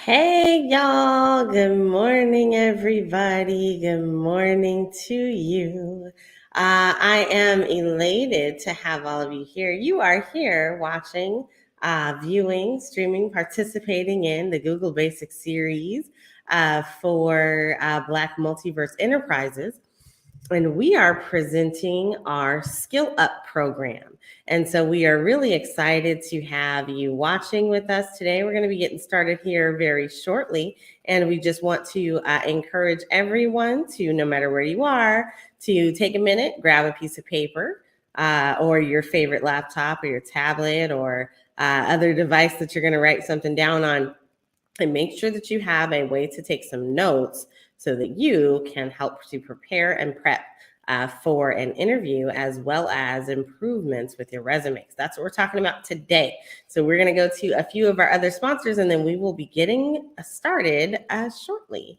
Hey y'all, good morning everybody. Good morning to you. I am elated to have all of you here. You are here watching, viewing, streaming, participating in the Google Basic series for Black Multiverse Enterprises. And we are presenting our Skill Up program. And so we are really excited to have you watching with us today. We're going to be getting started here very shortly. And we just want to encourage everyone to, no matter where you are, to take a minute, grab a piece of paper or your favorite laptop or your tablet or other device that you're going to write something down on, and make sure that you have a way to take some notes so that you can help to prepare and prep for an interview, as well as improvements with your resumes. That's what we're talking about today. So we're going to go to a few of our other sponsors, and then we will be getting started shortly.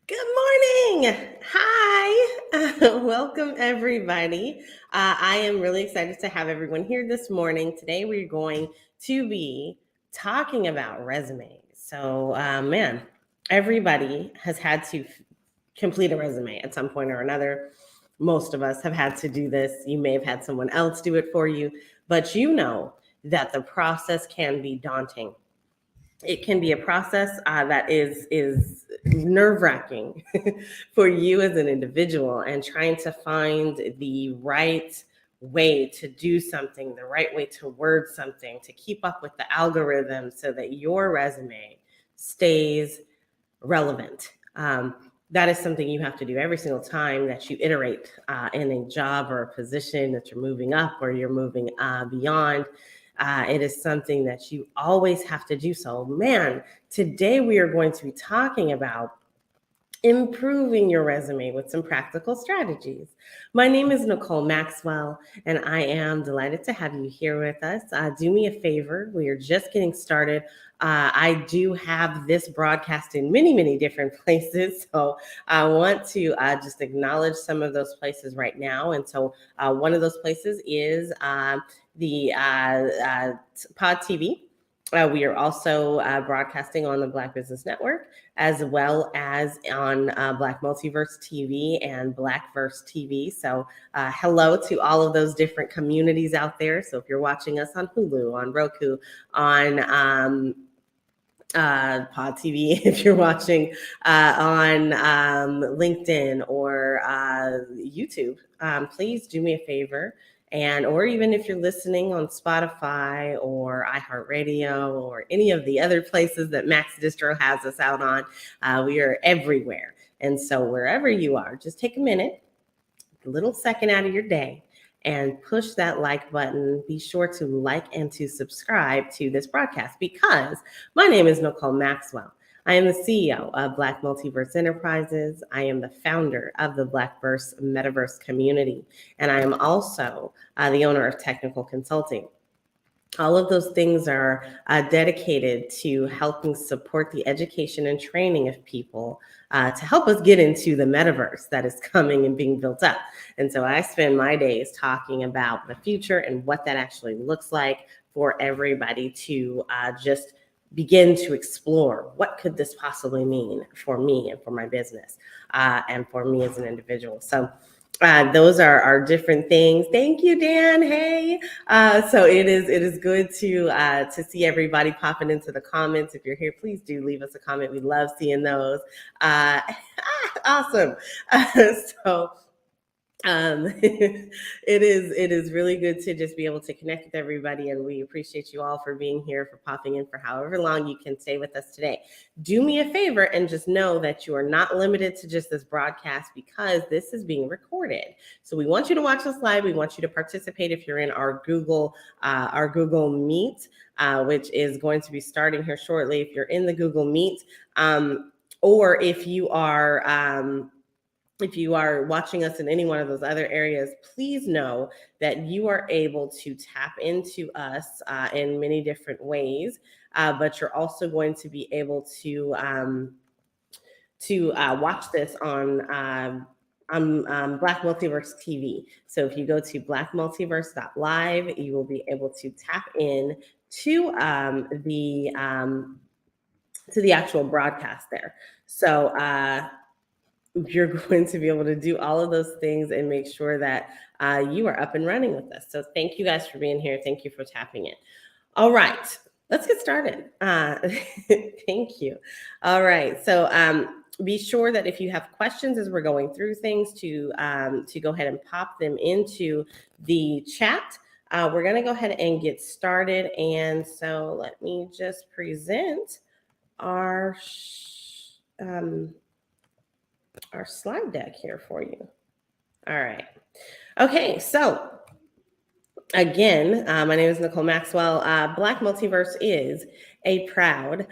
Good morning. Hi. Welcome, everybody. I am really excited to have everyone here this morning. Today, we're going to be talking about resumes. So, man, everybody has had to complete a resume at some point or another. Most of us have had to do this. You may have had someone else do it for you, but you know that the process can be daunting. It can be a process that is nerve-wracking for you as an individual, and trying to find the right way to do something, the right way to word something, to keep up with the algorithm so that your resume stays relevant. That is something you have to do every single time that you iterate in a job or a position that you're moving up or you're moving beyond. It is something that you always have to do. So, man, today we are going to be talking about improving your resume with some practical strategies. My name is Nicole Maxwell, and I am delighted to have you here with us. Do me a favor, we are just getting started. I do have this broadcast in many, many different places, so I want to just acknowledge some of those places right now. And so one of those places is the Pod TV. We are also broadcasting on the Black Business Network, as well as on Black Multiverse TV and Blackverse TV. So hello to all of those different communities out there. So if you're watching us on Hulu, on Roku, on Pod TV, if you're watching on LinkedIn or YouTube, please do me a favor. And or even if you're listening on Spotify or iHeartRadio or any of the other places that Max Distro has us out on, we are everywhere. And so wherever you are, just take a minute, a little second out of your day, and push that like button. Be sure to like and to subscribe to this broadcast, because my name is Nicole Maxwell. I am the CEO of Black Multiverse Enterprises. I am the founder of the Blackverse Metaverse community, and I am also the owner of Technical Consulting. All of those things are dedicated to helping support the education and training of people to help us get into the metaverse that is coming and being built up. And so I spend my days talking about the future and what that actually looks like for everybody to just begin to explore. What could this possibly mean for me and for my business and for me as an individual? So Those are our different things. Thank you, Dan. Hey, so it is good to see everybody popping into the comments. If you're here, please do leave us a comment. We love seeing those. Awesome. So it is really good to just be able to connect with everybody, and we appreciate you all for being here, for popping in for however long you can stay with us today. Do me a favor and just know that you are not limited to just this broadcast, because this is being recorded. So we want you to watch us live. We want you to participate if you're in our Google Meet, which is going to be starting here shortly. If you're in the Google Meet, or if you are watching us in any one of those other areas, please know that you are able to tap into us in many different ways, but you're also going to be able to watch this on Black Multiverse TV. So if you go to blackmultiverse.live, you will be able to tap in to the actual broadcast there. So you're going to be able to do all of those things and make sure that you are up and running with us. So thank you guys for being here. Thank you for tapping in. All right, let's get started. Thank you. All right, so be sure that if you have questions as we're going through things, to go ahead and pop them into the chat. We're going to go ahead and get started. And so let me just present our slide deck here for you. All right. Okay, so again, my name is Nicole Maxwell. Black Multiverse is a proud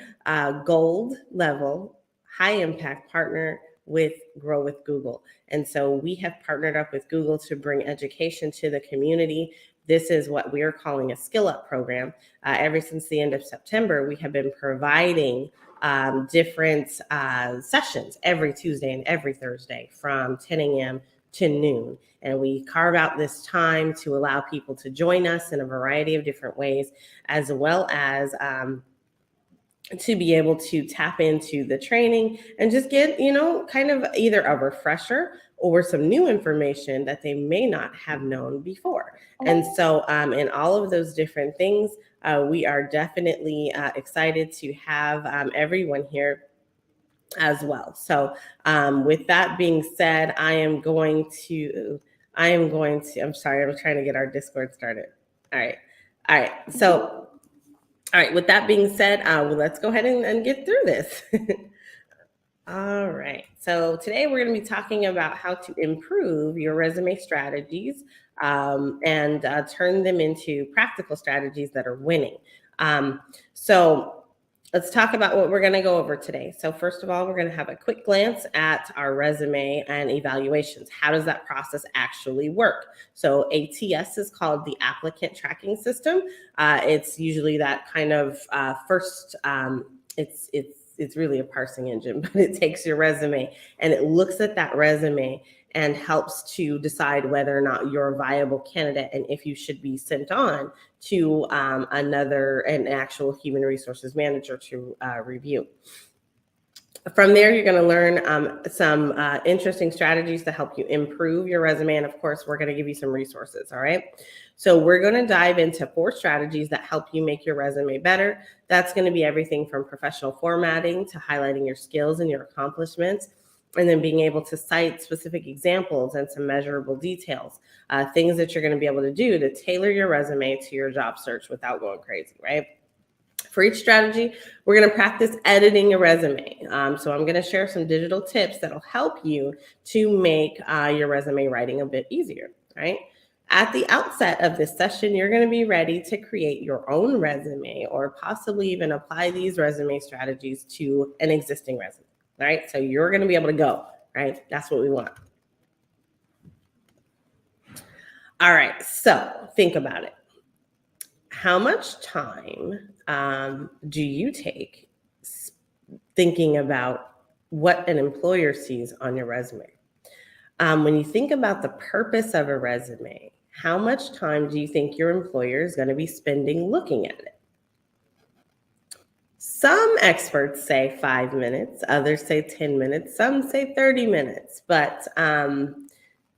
gold level, high impact partner with Grow with Google. And so we have partnered up with Google to bring education to the community. This is what we are calling a skill up program. Ever since the end of September, we have been providing different sessions every Tuesday and every Thursday from 10 a.m. to noon. And we carve out this time to allow people to join us in a variety of different ways, as well as to be able to tap into the training and just get, kind of either a refresher or some new information that they may not have known before. And so in all of those different things, we are definitely excited to have everyone here as well. So with that being said, I'm sorry, I'm trying to get our Discord started. All right. So, all right, with that being said, let's go ahead and get through this. All right, so today we're going to be talking about how to improve your resume strategies and turn them into practical strategies that are winning. So let's talk about what we're going to go over today. So first of all, we're going to have a quick glance at our resume and evaluations. How does that process actually work? So ATS is called the Applicant Tracking System. It's usually that kind of first, it's really a parsing engine, but it takes your resume and it looks at that resume and helps to decide whether or not you're a viable candidate and if you should be sent on to an actual human resources manager to review. From there, you're going to learn some interesting strategies to help you improve your resume. And of course, we're going to give you some resources. All right. So we're going to dive into 4 strategies that help you make your resume better. That's going to be everything from professional formatting to highlighting your skills and your accomplishments, and then being able to cite specific examples and some measurable details, things that you're going to be able to do to tailor your resume to your job search without going crazy, right? For each strategy, we're going to practice editing your resume. So I'm going to share some digital tips that'll help you to make your resume writing a bit easier, right? At the outset of this session, you're going to be ready to create your own resume or possibly even apply these resume strategies to an existing resume, right? So you're going to be able to go, right? That's what we want. All right, so think about it. How much time do you take thinking about what an employer sees on your resume? When you think about the purpose of a resume, how much time do you think your employer is going to be spending looking at it? Some experts say 5 minutes, others say 10 minutes, some say 30 minutes, but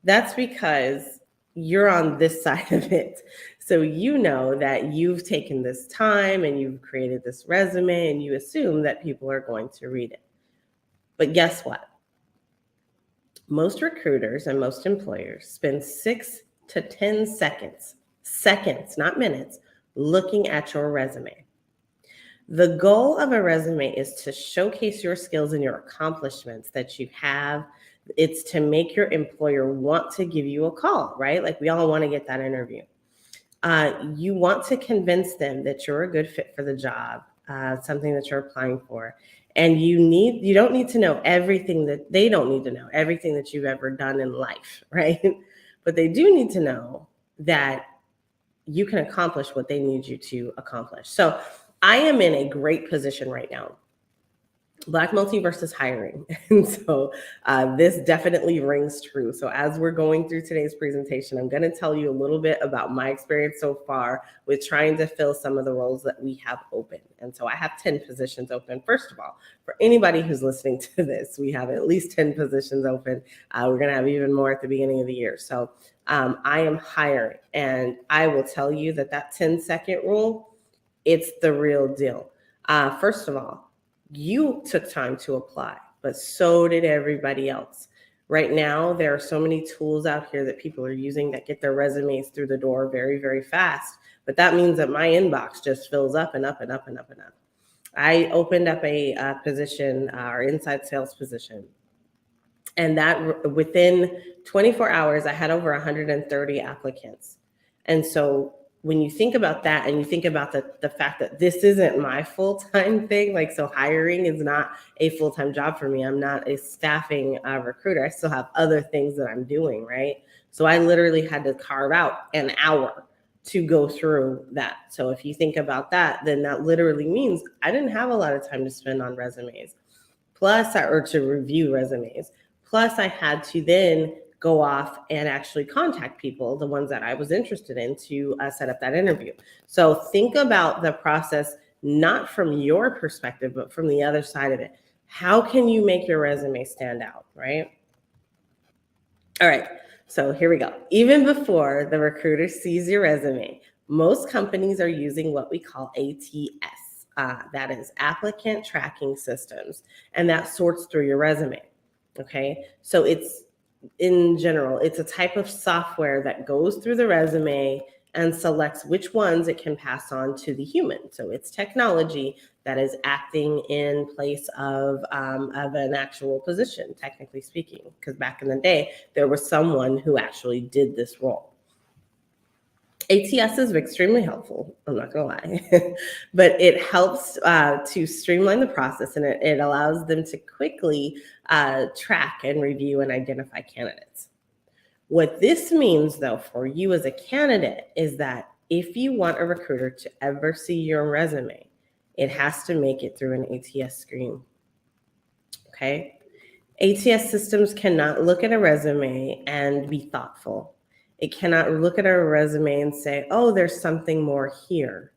That's because you're on this side of it. So you know that you've taken this time and you've created this resume and you assume that people are going to read it. But guess what? Most recruiters and most employers spend 6 to 10 seconds, not minutes, looking at your resume. The goal of a resume is to showcase your skills and your accomplishments that you have. It's to make your employer want to give you a call, right? Like we all want to get that interview. You want to convince them that you're a good fit for the job, something that you're applying for. And you don't need to know everything that they don't need to know, everything that you've ever done in life, right? But they do need to know that you can accomplish what they need you to accomplish. So I am in a great position right now. Black Multiverse is hiring. And so this definitely rings true. So as we're going through today's presentation, I'm going to tell you a little bit about my experience so far with trying to fill some of the roles that we have open. And so I have 10 positions open. First of all, for anybody who's listening to this, we have at least 10 positions open. We're going to have even more at the beginning of the year. So I am hiring, and I will tell you that 10-second rule, it's the real deal. First of all, you took time to apply, but so did everybody else. Right now, there are so many tools out here that people are using that get their resumes through the door very, very fast. But that means that my inbox just fills up and up and up and up and up. I opened up a position, our inside sales position. And that within 24 hours, I had over 130 applicants. And so when you think about that and you think about the fact that this isn't my full-time thing, like, so hiring is not a full-time job for me. I'm not a staffing recruiter. I still have other things that I'm doing, right? So I literally had to carve out an hour to go through that. So if you think about that, then that literally means I didn't have a lot of time to spend on resumes, or to review resumes. Plus, I had to then go off and actually contact people, the ones that I was interested in, to set up that interview. So think about the process, not from your perspective, but from the other side of it. How can you make your resume stand out, right? All right, so here we go. Even before the recruiter sees your resume, most companies are using what we call ATS. That is applicant tracking systems, and that sorts through your resume. Okay, so in general, it's a type of software that goes through the resume and selects which ones it can pass on to the human. So it's technology that is acting in place of an actual position, technically speaking, because back in the day, there was someone who actually did this role. ATS is extremely helpful, I'm not gonna lie, but it helps to streamline the process, and it allows them to quickly track and review and identify candidates. What this means, though, for you as a candidate is that if you want a recruiter to ever see your resume, it has to make it through an ATS screen, okay? ATS systems cannot look at a resume and be thoughtful. It cannot look at a resume and say, oh, there's something more here.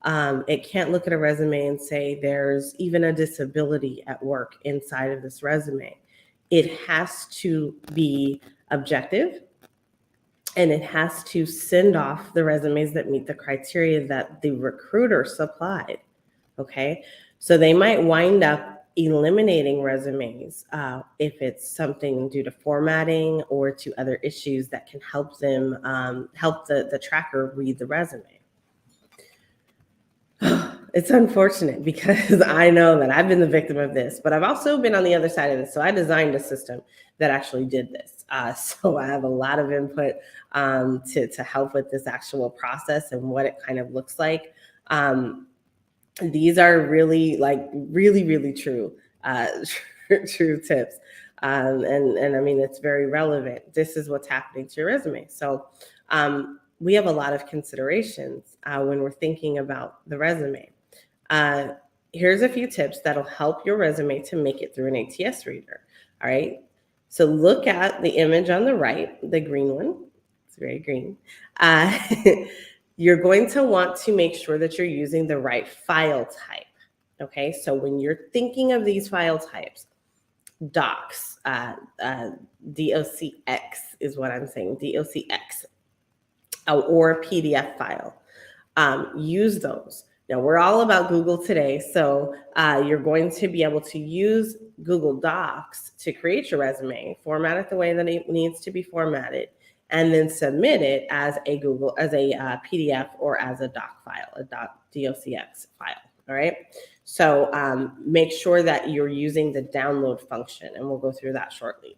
It can't look at a resume and say there's even a disability at work inside of this resume. It has to be objective, and it has to send off the resumes that meet the criteria that the recruiter supplied, okay? So they might wind up eliminating resumes if it's something due to formatting or to other issues that can help them, help the tracker read the resume. It's unfortunate because I know that I've been the victim of this, but I've also been on the other side of this. So I designed a system that actually did this. So I have a lot of input to help with this actual process and what it kind of looks like. These are really true, true tips. And I mean, it's very relevant. This is what's happening to your resume. So we have a lot of considerations when we're thinking about the resume. Here's a few tips that'll help your resume to make it through an ATS reader. All right. So look at the image on the right, the green one. It's very green. You're going to want to make sure that you're using the right file type. Okay. So when you're thinking of these file types, docs, DOCX is what I'm saying, DOCX, or a PDF file. Use those. Now, we're all about Google today, so you're going to be able to use Google Docs to create your resume, format it the way that it needs to be formatted, and then submit it as a PDF or as a doc file, a .docx file. All right. So make sure that you're using the download function, and we'll go through that shortly.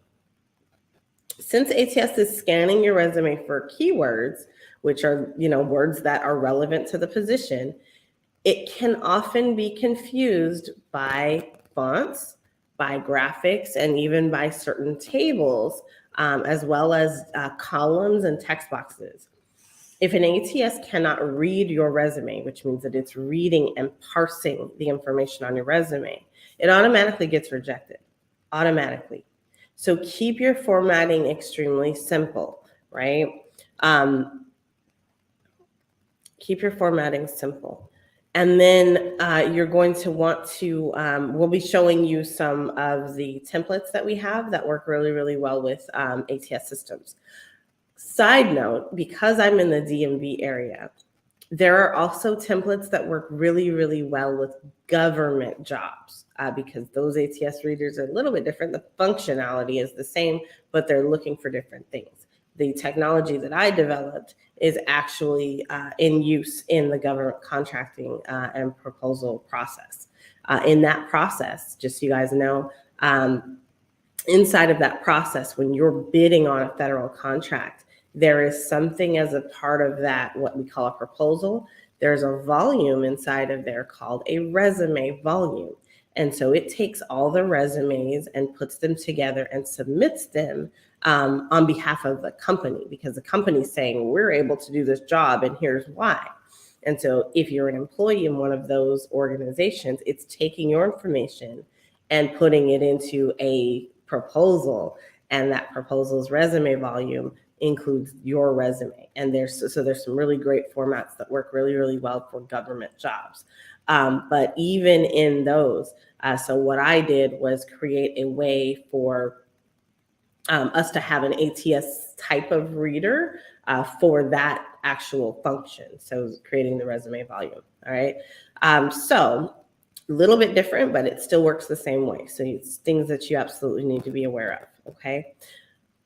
Since ATS is scanning your resume for keywords, which are, words that are relevant to the position, it can often be confused by fonts, by graphics, and even by certain tables, as well as columns and text boxes. If an ATS cannot read your resume, which means that it's reading and parsing the information on your resume, it automatically gets rejected, automatically. So keep your formatting extremely simple, right? Keep your formatting simple. And then you're going to want to, we'll be showing you some of the templates that we have that work really, really well with ATS systems. Side note, because I'm in the DMV area, there are also templates that work really, really well with government jobs because those ATS readers are a little bit different. The functionality is the same, but they're looking for different things. The technology that I developed is actually in use in the government contracting and proposal process. In that process, just so you guys know, inside of that process, when you're bidding on a federal contract, there is something as a part of that, what we call a proposal. There's a volume inside of there called a resume volume. And so it takes all the resumes and puts them together and submits them on behalf of the company, because the company's saying, we're able to do this job and here's why. And so if you're an employee in one of those organizations, it's taking your information and putting it into a proposal, and that proposal's resume volume includes your resume. And there's some really great formats that work really, really well for government jobs. But even in those, so what I did was create a way for us to have an ATS type of reader for that actual function. So creating the resume volume. All right. So a little bit different, but it still works the same way. So it's things that you absolutely need to be aware of. Okay.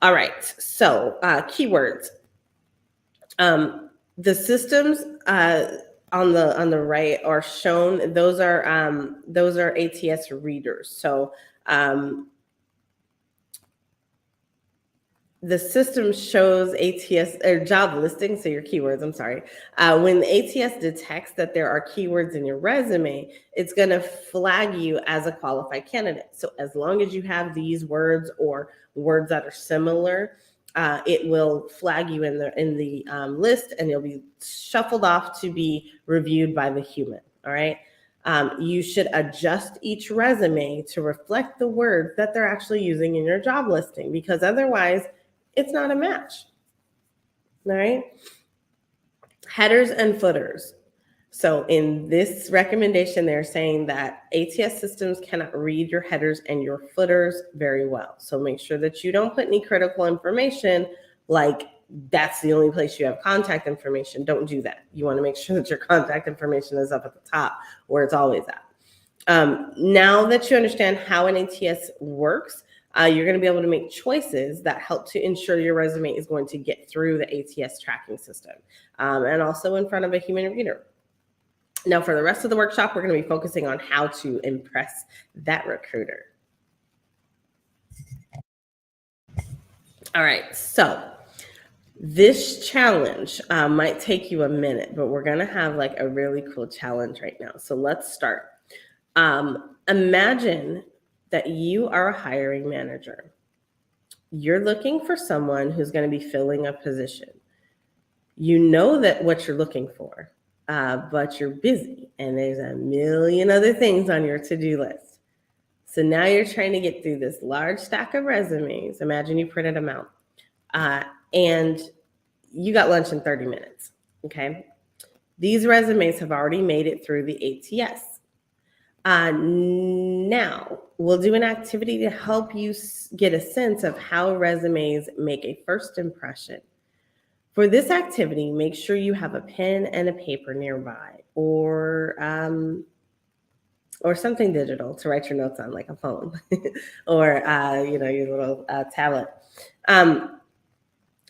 All right. So keywords. The systems on the right are shown. Those are ATS readers. So the system shows ATS or job listings, so your keywords, I'm sorry. When the ATS detects that there are keywords in your resume, it's going to flag you as a qualified candidate. So as long as you have these words or words that are similar, it will flag you in the list, and you'll be shuffled off to be reviewed by the human. All right. You should adjust each resume to reflect the words that they're actually using in your job listing, because otherwise it's not a match. All right. Headers and footers. So in this recommendation, they're saying that ATS systems cannot read your headers and your footers very well. So make sure that you don't put any critical information, like that's the only place you have contact information. Don't do that. You want to make sure that your contact information is up at the top where it's always at. Now that you understand how an ATS works, you're going to be able to make choices that help to ensure your resume is going to get through the ATS tracking system and also in front of a human reader. Now, for the rest of the workshop, we're going to be focusing on how to impress that recruiter. All right, so this challenge might take you a minute, but we're going to have like a really cool challenge right now. So let's start. Imagine that you are a hiring manager. You're looking for someone who's going to be filling a position. You know that what you're looking for, but you're busy and there's a million other things on your to-do list. So now you're trying to get through this large stack of resumes. Imagine you printed them out and you got lunch in 30 minutes. Okay. These resumes have already made it through the ATS. Now, we'll do an activity to help you get a sense of how resumes make a first impression. For this activity, make sure you have a pen and a paper nearby, or something digital to write your notes on, like a phone, or your little tablet.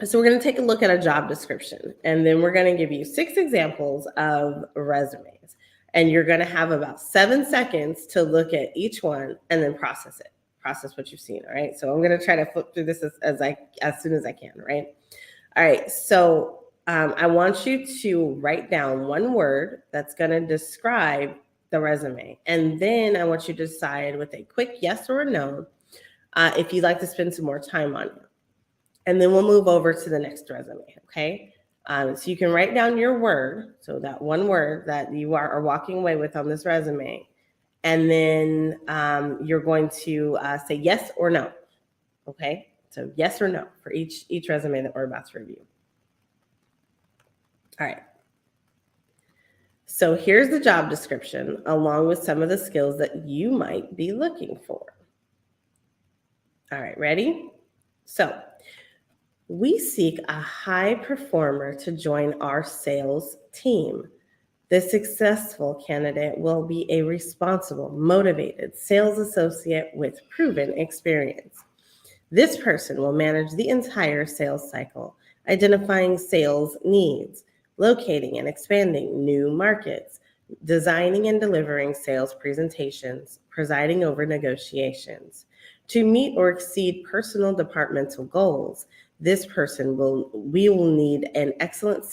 So we're going to take a look at a job description, and then we're going to give you 6 examples of resumes, and you're going to have about 7 seconds to look at each one and then process what you've seen. All right. So I'm going to try to flip through this as soon as I can. Right. All right. So I want you to write down one word that's going to describe the resume, and then I want you to decide with a quick yes or a no if you'd like to spend some more time on it. And then we'll move over to the next resume, okay? So you can write down your word, so that one word that you are walking away with on this resume, and then you're going to say yes or no, okay? So yes or no for each resume that we're about to review. All right. So here's the job description along with some of the skills that you might be looking for. All right, ready? So we seek a high performer to join our sales team. The successful candidate will be a responsible, motivated sales associate with proven experience. This person will manage the entire sales cycle, identifying sales needs, locating and expanding new markets, designing and delivering sales presentations, presiding over negotiations. To meet or exceed personal departmental goals, we will need an excellent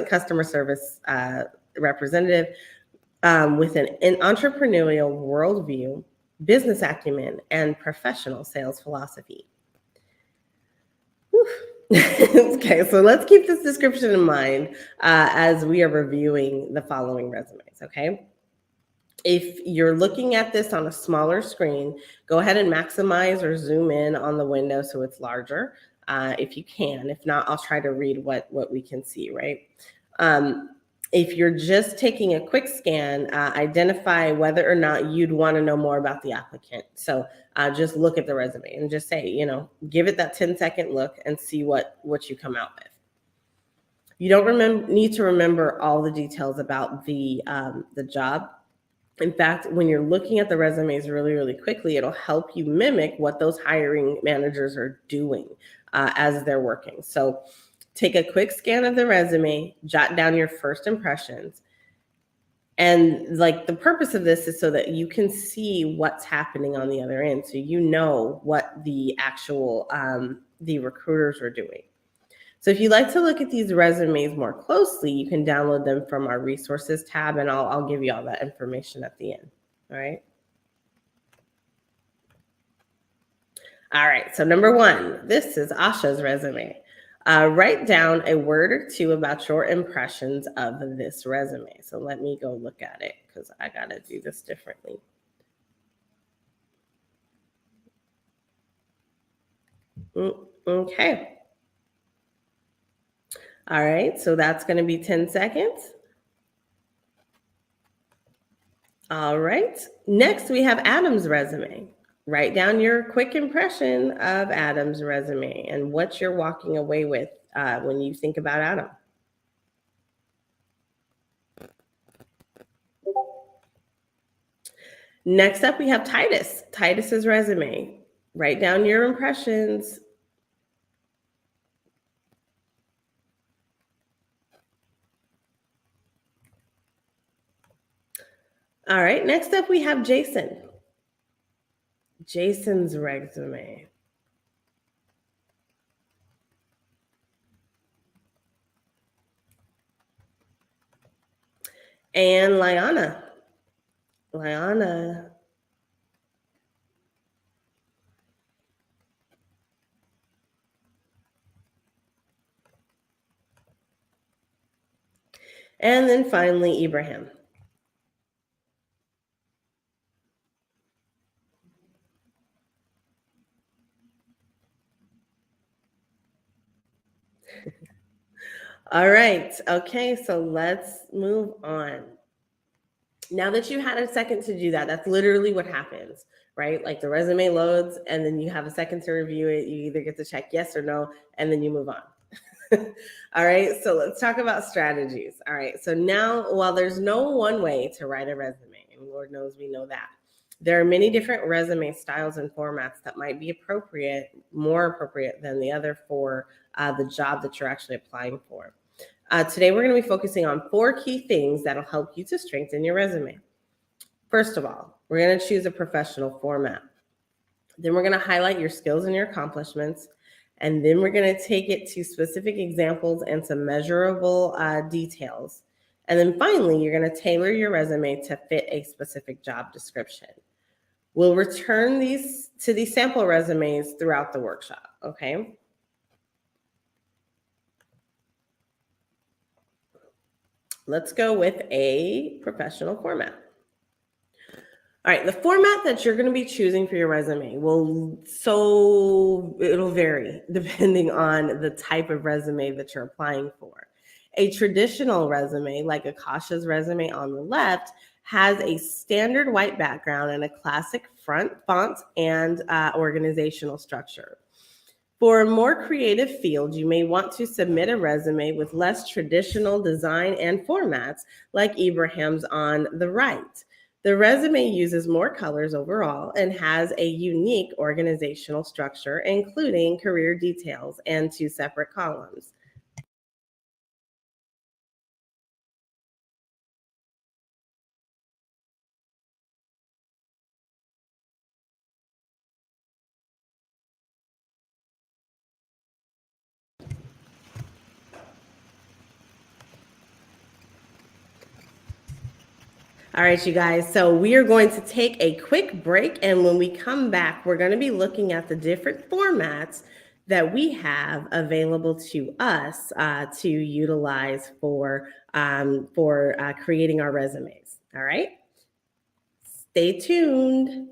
customer service representative with an entrepreneurial worldview, business acumen, and professional sales philosophy. Okay, so let's keep this description in mind as we are reviewing the following resumes, okay? If you're looking at this on a smaller screen, go ahead and maximize or zoom in on the window so it's larger, if you can. If not, I'll try to read what we can see, right? If you're just taking a quick scan, identify whether or not you'd want to know more about the applicant. So just look at the resume and just say, give it that 10-second look and see what you come out with. You don't need to remember all the details about the job. In fact, when you're looking at the resumes really, really quickly, it'll help you mimic what those hiring managers are doing as they're working. So take a quick scan of the resume, jot down your first impressions. And the purpose of this is so that you can see what's happening on the other end. So you know what the actual, the recruiters are doing. So if you'd like to look at these resumes more closely, you can download them from our resources tab, and I'll give you all that information at the end. All right. All right. So number 1, this is Asha's resume. Write down a word or two about your impressions of this resume. So let me go look at it because I got to do this differently. Okay. All right, so that's going to be 10 seconds. All right, next we have Adam's resume. Write down your quick impression of Adam's resume and what you're walking away with when you think about Adam. Next up, we have Titus's resume. Write down your impressions. All right, next up, we have Jason. Jason's resume. And Liana. And then finally, Ibrahim. All right. Okay, so let's move on. Now that you had a second to do that, that's literally what happens, right? Like the resume loads and then you have a second to review it. You either get to check yes or no, and then you move on. All right, so let's talk about strategies. All right, so now, while there's no one way to write a resume, and Lord knows we know that, there are many different resume styles and formats that might be appropriate, more appropriate than the other for the job that you're actually applying for. Today, we're going to be focusing on 4 key things that'll help you to strengthen your resume. First of all, we're going to choose a professional format. Then we're going to highlight your skills and your accomplishments. And then we're going to take it to specific examples and some measurable details. And then finally, you're going to tailor your resume to fit a specific job description. We'll return these sample resumes throughout the workshop, okay? Let's go with a professional format. All right, the format that you're going to be choosing for your resume it'll vary depending on the type of resume that you're applying for. A traditional resume, like Akasha's resume on the left, has a standard white background and a classic font and organizational structure. For a more creative field, you may want to submit a resume with less traditional design and formats, like Ibrahim's on the right. The resume uses more colors overall and has a unique organizational structure, including career details and 2 separate columns. All right, you guys. So we are going to take a quick break. And when we come back, we're going to be looking at the different formats that we have available to us to utilize for creating our resumes. All right. Stay tuned.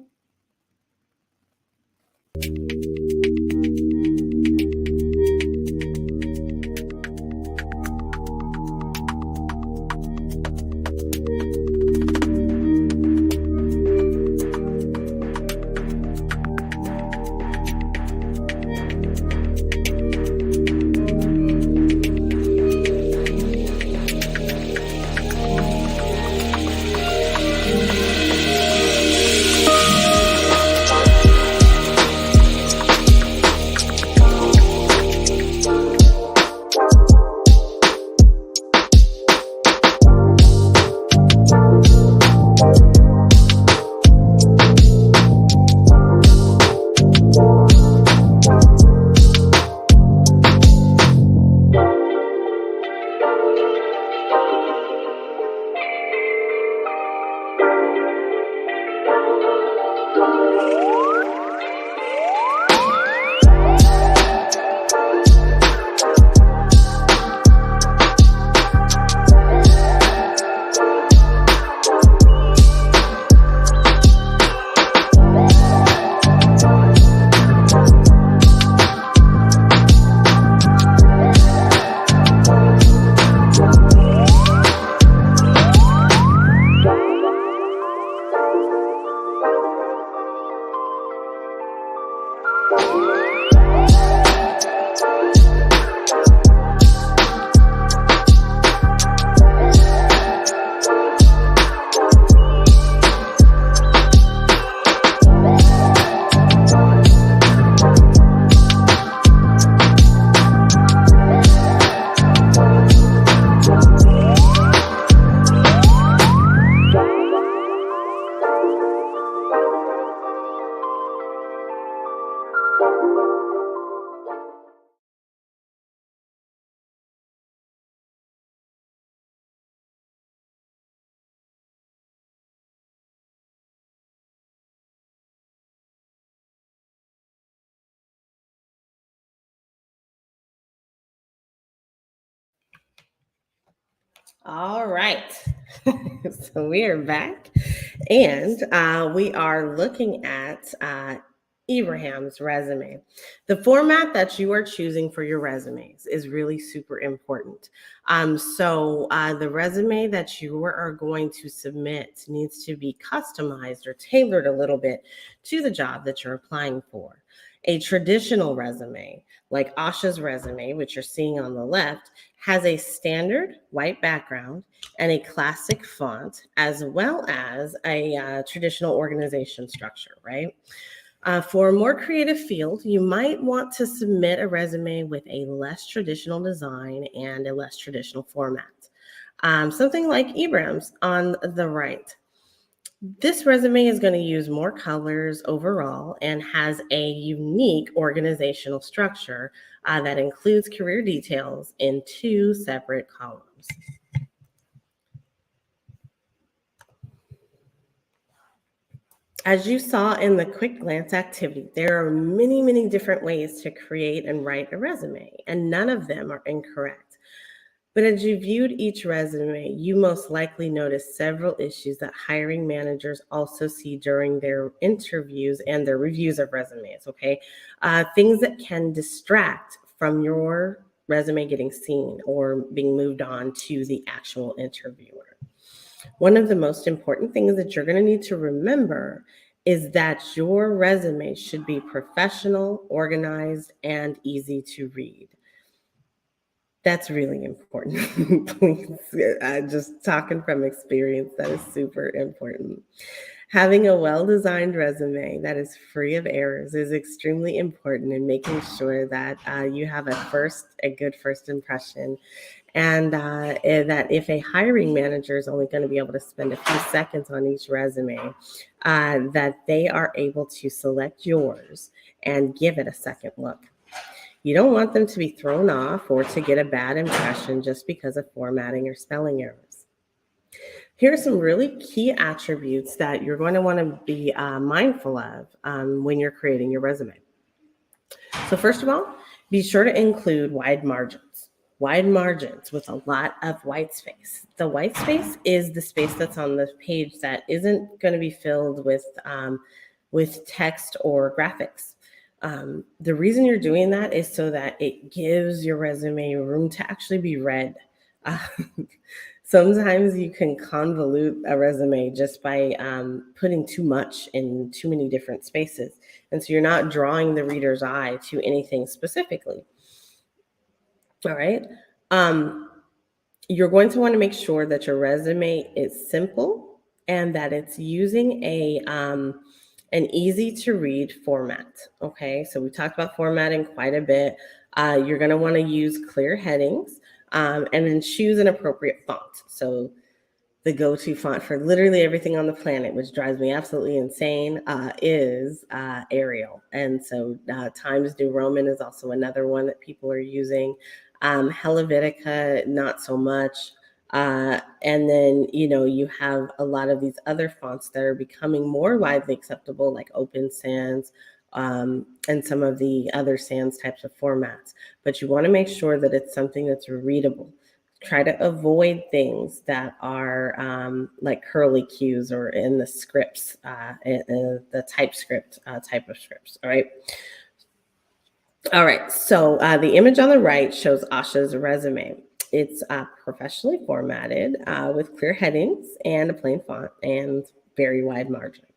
All right. So we are back and we are looking at Ibrahim's resume. The format that you are choosing for your resumes is really super important. The resume that you are going to submit needs to be customized or tailored a little bit to the job that you're applying for. A traditional resume, like Asha's resume, which you're seeing on the left, has a standard white background and a classic font, as well as a traditional organization structure, right? For a more creative field, you might want to submit a resume with a less traditional design and a less traditional format. Something like Ibrahim's on the right. This resume is going to use more colors overall and has a unique organizational structure that includes career details in 2 separate columns. As you saw in the quick glance activity, there are many, many different ways to create and write a resume, and none of them are incorrect. But as you viewed each resume, you most likely noticed several issues that hiring managers also see during their interviews and their reviews of resumes, okay? Things that can distract from your resume getting seen or being moved on to the actual interviewer. One of the most important things that you're going to need to remember is that your resume should be professional, organized, and easy to read. That's really important. Please, just talking from experience, that is super important. Having a well-designed resume that is free of errors is extremely important in making sure that you have a good first impression, and that if a hiring manager is only going to be able to spend a few seconds on each resume, that they are able to select yours and give it a second look. You don't want them to be thrown off or to get a bad impression just because of formatting or spelling errors. Here are some really key attributes that you're going to want to be mindful of when you're creating your resume. So first of all, be sure to include wide margins with a lot of white space. The white space is the space that's on the page that isn't going to be filled with text or graphics. The reason you're doing that is so that it gives your resume room to actually be read. Sometimes you can convolute a resume just by putting too much in too many different spaces. And so you're not drawing the reader's eye to anything specifically. All right. You're going to want to make sure that your resume is simple and that it's using an easy to read format. Okay. So we talked about formatting quite a bit. You're going to want to use clear headings. And then choose an appropriate font. So the go-to font for literally everything on the planet, which drives me absolutely insane, is Arial. And so Times New Roman is also another one that people are using. Helvetica, not so much. And then, you have a lot of these other fonts that are becoming more widely acceptable, like Open Sans, and some of the other sans types of formats. But you want to make sure that it's something that's readable. Try to avoid things that are like curly cues or in the scripts, the TypeScript type of scripts. All right. All right. So the image on the right shows Asha's resume. It's professionally formatted with clear headings and a plain font and very wide margins.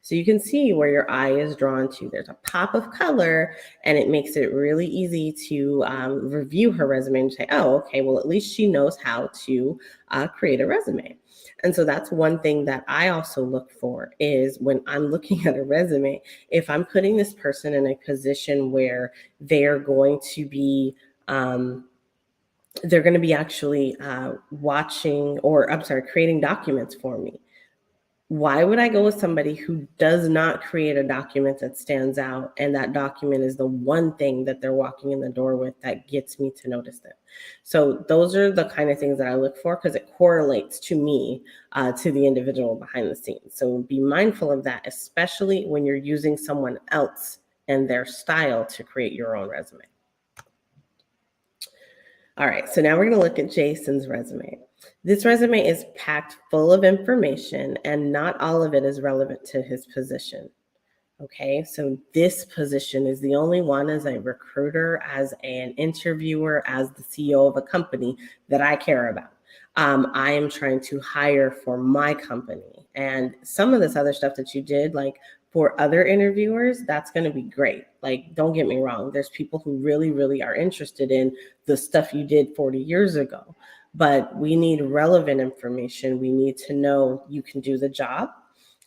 So you can see where your eye is drawn to. There's a pop of color, and it makes it really easy to review her resume and say, oh, okay, well, at least she knows how to create a resume. And so that's one thing that I also look for is when I'm looking at a resume, if I'm putting this person in a position where they're going to be actually creating documents for me. Why would I go with somebody who does not create a document that stands out, and that document is the one thing that they're walking in the door with that gets me to notice them? So those are the kind of things that I look for because it correlates to me, to the individual behind the scenes. So be mindful of that, especially when you're using someone else and their style to create your own resume. All right, so now we're going to look at Jason's resume. This resume is packed full of information, and not all of it is relevant to his position. Okay, so this position is the only one as a recruiter, as an interviewer, as the CEO of a company that I care about. I am trying to hire for my company. And some of this other stuff that you did, like for other interviewers, that's going to be great. Like, don't get me wrong, there's people who really, really are interested in the stuff you did 40 years ago. But we need relevant information. We need to know you can do the job,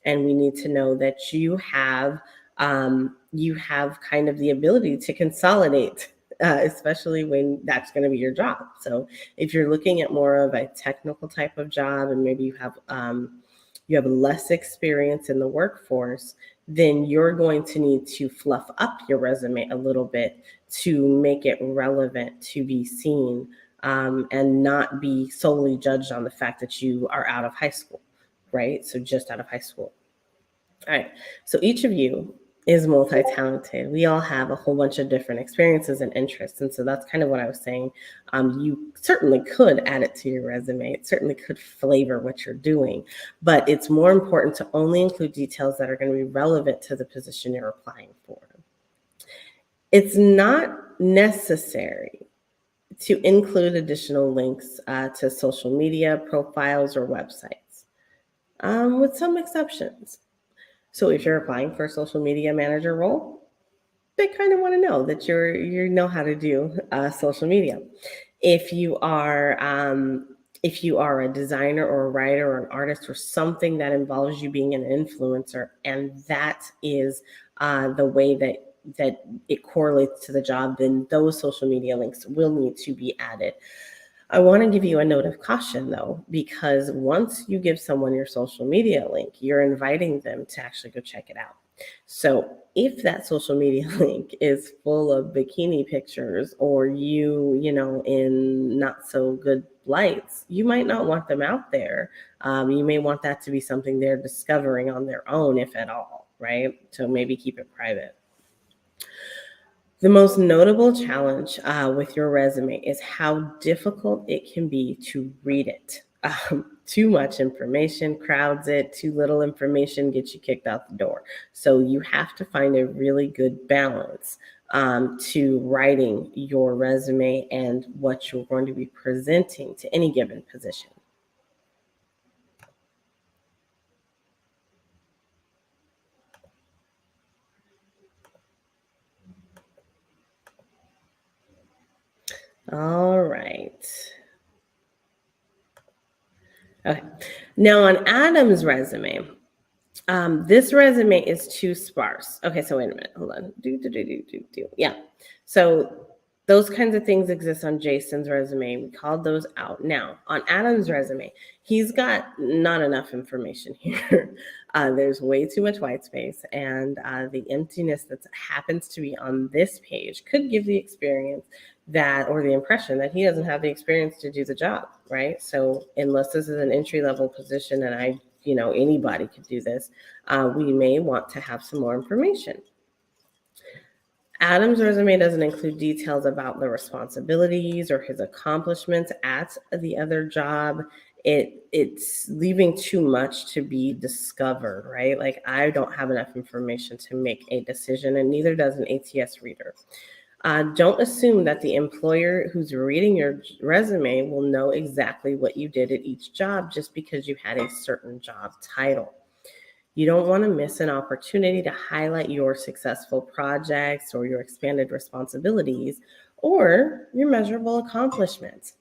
and we need to know that you have kind of the ability to consolidate, especially when that's going to be your job. So if you're looking at more of a technical type of job, and maybe you have less experience in the workforce, then you're going to need to fluff up your resume a little bit to make it relevant to be seen, and not be solely judged on the fact that you are out of high school, right? So just out of high school. All right. So each of you is multi-talented. We all have a whole bunch of different experiences and interests. And so that's kind of what I was saying. You certainly could add it to your resume. It certainly could flavor what you're doing, but it's more important to only include details that are going to be relevant to the position you're applying for. It's not necessary to include additional links to social media profiles or websites, with some exceptions. So if you're applying for a social media manager role, they kind of want to know that you know how to do social media. If you are a designer or a writer or an artist or something that involves you being an influencer, and that is the way that it correlates to the job, then those social media links will need to be added. I want to give you a note of caution, though, because once you give someone your social media link, you're inviting them to actually go check it out. So if that social media link is full of bikini pictures, or you know, in not so good lights, you might not want them out there. You may want that to be something they're discovering on their own, if at all, right? So maybe keep it private. The most notable challenge with your resume is how difficult it can be to read it. Too much information crowds it. Too little information gets you kicked out the door. So you have to find a really good balance to writing your resume and what you're going to be presenting to any given position. All right. Okay. Now on Adam's resume, this resume is too sparse. Okay, so wait a minute. Hold on. Yeah. So those kinds of things exist on Jason's resume. We called those out. Now, on Adam's resume, he's got not enough information here. There's way too much white space, and the emptiness that happens to be on this page could give the experience that, or the impression that he doesn't have the experience to do the job, right? So unless this is an entry-level position and anybody could do this, we may want to have some more information. Adam's resume doesn't include details about the responsibilities or his accomplishments at the other job. It's leaving too much to be discovered, right? Like, I don't have enough information to make a decision, and neither does an ATS reader. Don't assume that the employer who's reading your resume will know exactly what you did at each job just because you had a certain job title. You don't want to miss an opportunity to highlight your successful projects or your expanded responsibilities or your measurable accomplishments.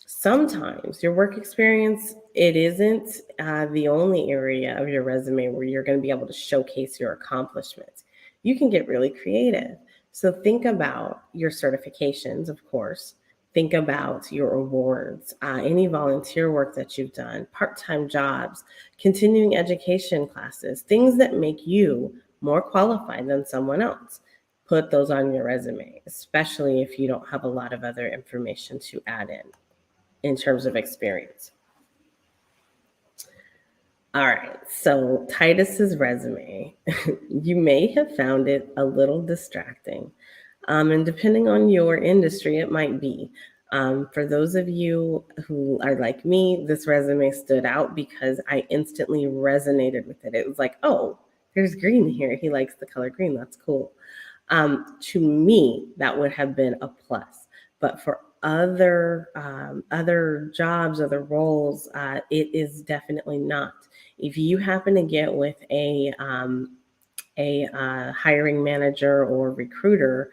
Sometimes your work experience, it isn't the only area of your resume where you're going to be able to showcase your accomplishments. You can get really creative. So think about your certifications, of course. Think about your awards, any volunteer work that you've done, part-time jobs, continuing education classes, things that make you more qualified than someone else. Put those on your resume, especially if you don't have a lot of other information to add in terms of experience. All right, so Titus's resume, you may have found it a little distracting. And depending on your industry, it might be. For those of you who are like me, this resume stood out because I instantly resonated with it. It was like, oh, there's green here. He likes the color green. That's cool. To me, that would have been a plus. But for other jobs, other roles, it is definitely not. If you happen to get with a hiring manager or recruiter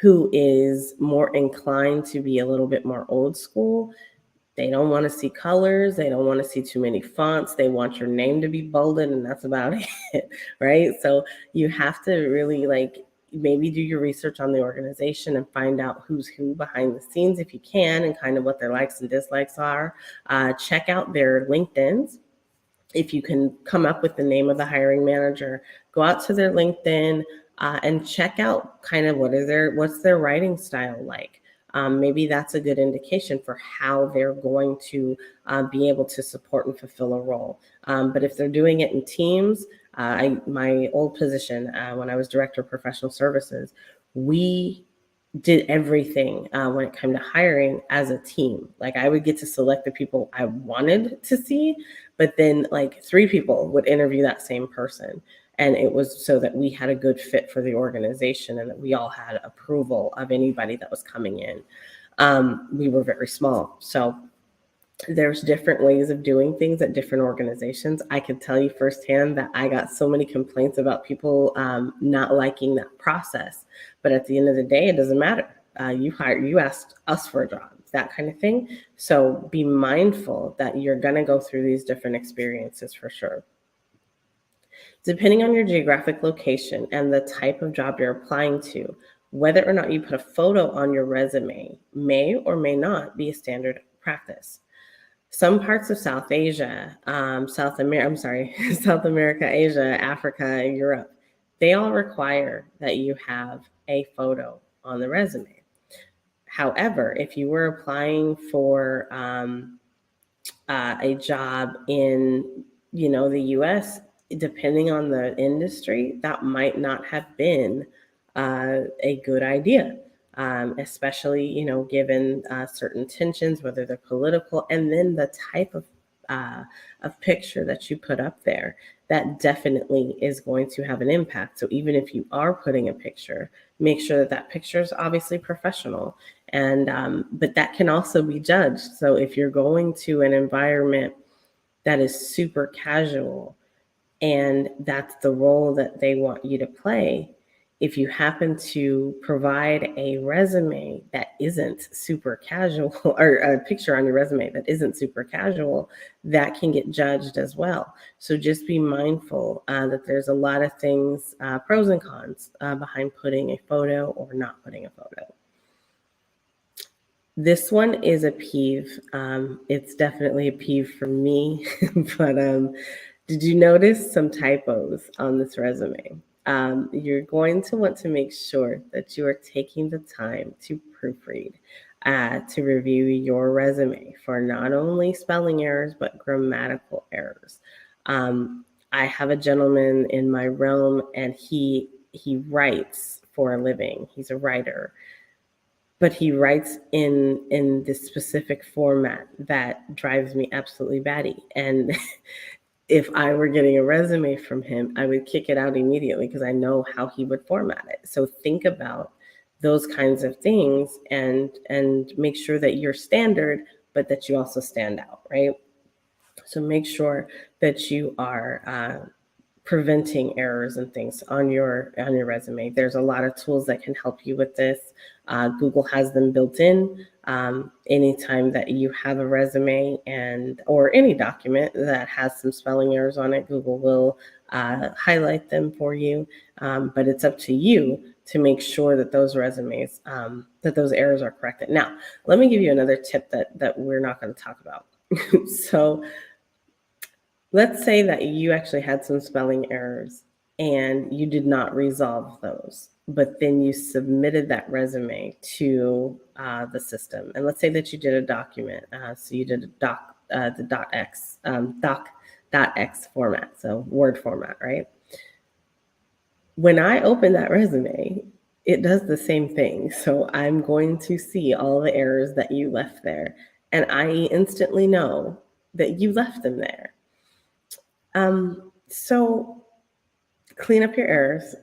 who is more inclined to be a little bit more old school, they don't want to see colors. They don't want to see too many fonts. They want your name to be bolded, and that's about it, right? So you have to really maybe do your research on the organization and find out who's who behind the scenes if you can, and kind of what their likes and dislikes are. Check out their LinkedIns. If you can come up with the name of the hiring manager, go out to their LinkedIn and check out kind of what's their writing style like. Maybe that's a good indication for how they're going to be able to support and fulfill a role. But if they're doing it in teams, my old position when I was director of professional services, we did everything when it came to hiring as a team. Like I would get to select the people I wanted to see, but then like 3 people would interview that same person. And it was so that we had a good fit for the organization and that we all had approval of anybody that was coming in. We were very small. So there's different ways of doing things at different organizations. I can tell you firsthand that I got so many complaints about people not liking that process. But at the end of the day, it doesn't matter. You asked us for a job, that kind of thing. So be mindful that you're going to go through these different experiences for sure. Depending on your geographic location and the type of job you're applying to, whether or not you put a photo on your resume may or may not be a standard practice. Some parts of South Asia, South America, Asia, Africa, Europe, they all require that you have a photo on the resume. However, if you were applying for a job in, the U.S., depending on the industry, that might not have been a good idea. Especially, given certain tensions, whether they're political, and then the type of picture that you put up there, that definitely is going to have an impact. So even if you are putting a picture, make sure that that picture is obviously professional. And but that can also be judged. So if you're going to an environment that is super casual, and that's the role that they want you to play, if you happen to provide a resume that isn't super casual, or a picture on your resume that isn't super casual, that can get judged as well. So just be mindful that there's a lot of things, pros and cons behind putting a photo or not putting a photo. This one is a peeve. It's definitely a peeve for me, but did you notice some typos on this resume? You're going to want to make sure that you are taking the time to proofread, to review your resume for not only spelling errors, but grammatical errors. I have a gentleman in my realm, and he writes for a living. He's a writer, but he writes in this specific format that drives me absolutely batty. And if I were getting a resume from him, I would kick it out immediately because I know how he would format it. So think about those kinds of things and make sure that you're standard, but that you also stand out, right? So make sure that you are preventing errors and things on your resume. There's a lot of tools that can help you with this. Google has them built in. Anytime that you have a resume or any document that has some spelling errors on it, Google will highlight them for you. But it's up to you to make sure that those resumes, that those errors are corrected. Now, let me give you another tip that we're not going to talk about. So let's say that you actually had some spelling errors and you did not resolve those, but then you submitted that resume to the system. And let's say that you did a document. So you did the doc.x format, so Word format, right? When I open that resume, it does the same thing. So I'm going to see all the errors that you left there. And I instantly know that you left them there. So Clean up your errors.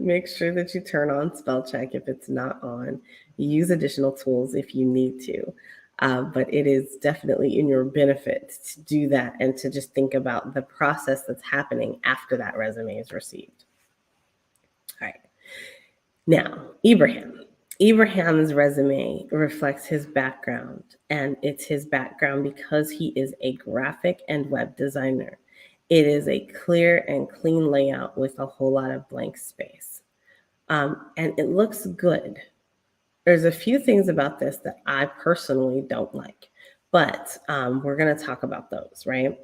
Make sure that you turn on spell check if it's not on. Use additional tools if you need to. But it is definitely in your benefit to do that and to just think about the process that's happening after that resume is received. All right. Now, Ibrahim. Ibrahim's resume reflects his background, and it's his background because he is a graphic and web designer. It is a clear and clean layout with a whole lot of blank space. And it looks good. There's a few things about this that I personally don't like, but we're going to talk about those, right?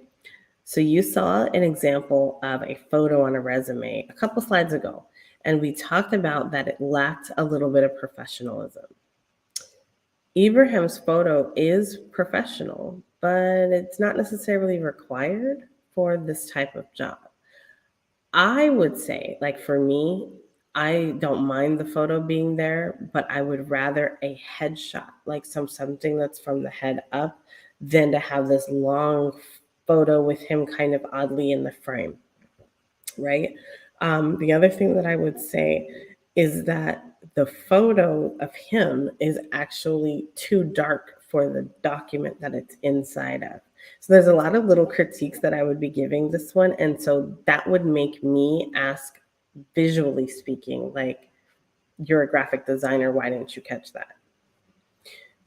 So you saw an example of a photo on a resume a couple slides ago, and we talked about that it lacked a little bit of professionalism. Ibrahim's photo is professional, but it's not necessarily required for this type of job. I would say, like for me, I don't mind the photo being there, but I would rather a headshot, like something that's from the head up, than to have this long photo with him kind of oddly in the frame, right? The other thing that I would say is that the photo of him is actually too dark for the document that it's inside of. So there's a lot of little critiques that I would be giving this one. And so that would make me ask, visually speaking, like, you're a graphic designer, why didn't you catch that?